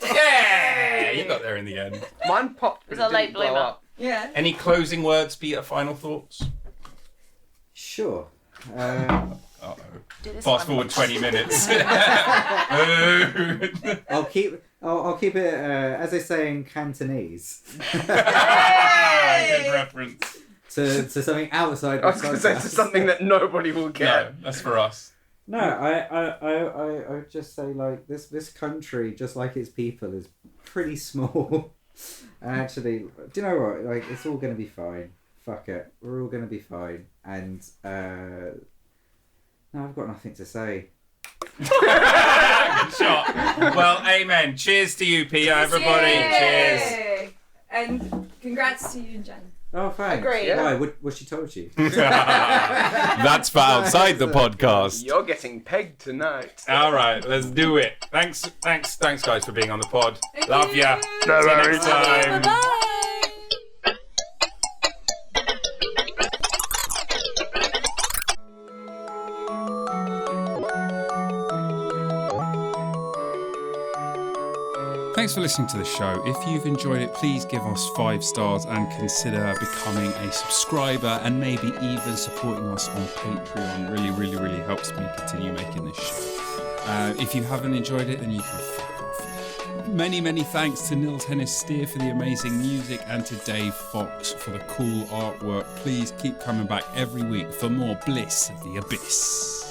Yeah! You got there in the end. Mine popped. It was but a it late didn't blow bloomer. up. Yeah. Any closing words, Peter? Final thoughts? Sure. Uh-oh. Do this Fast one. forward 20 minutes. I'll keep it as they say in Cantonese Good reference. to something outside. I was going to say to something that nobody will No, get. that's for us. No, I would just say this country, just like its people, is pretty small. And actually, do you know what? It's all gonna be fine. Fuck it, we're all gonna be fine. And no, I've got nothing to say. Shot. Well, amen. Cheers to you, Peter, everybody. Cheers. Yay. And congrats to you and Jen. Oh, thanks. Agreed. Why? What she told you? That's for outside the podcast. You're getting pegged tonight. All right, let's do it. Thanks, guys, for being on the pod. Thank Love you. ya. No See you worries. next time. Bye-bye. Thanks for listening to the show. If you've enjoyed it, please give us 5 stars and consider becoming a subscriber and maybe even supporting us on Patreon. Really helps me continue making this show. If you haven't enjoyed it, then you can fuck off. Many thanks to Nils Hennis Steer for the amazing music and to Dave Fox for the cool artwork. Please keep coming back every week for more Bliss of the Abyss.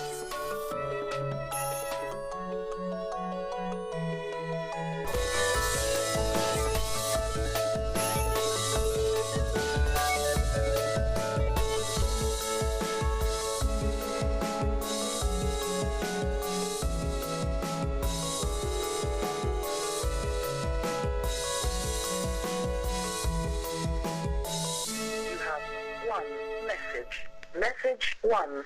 You have one message. Message 1.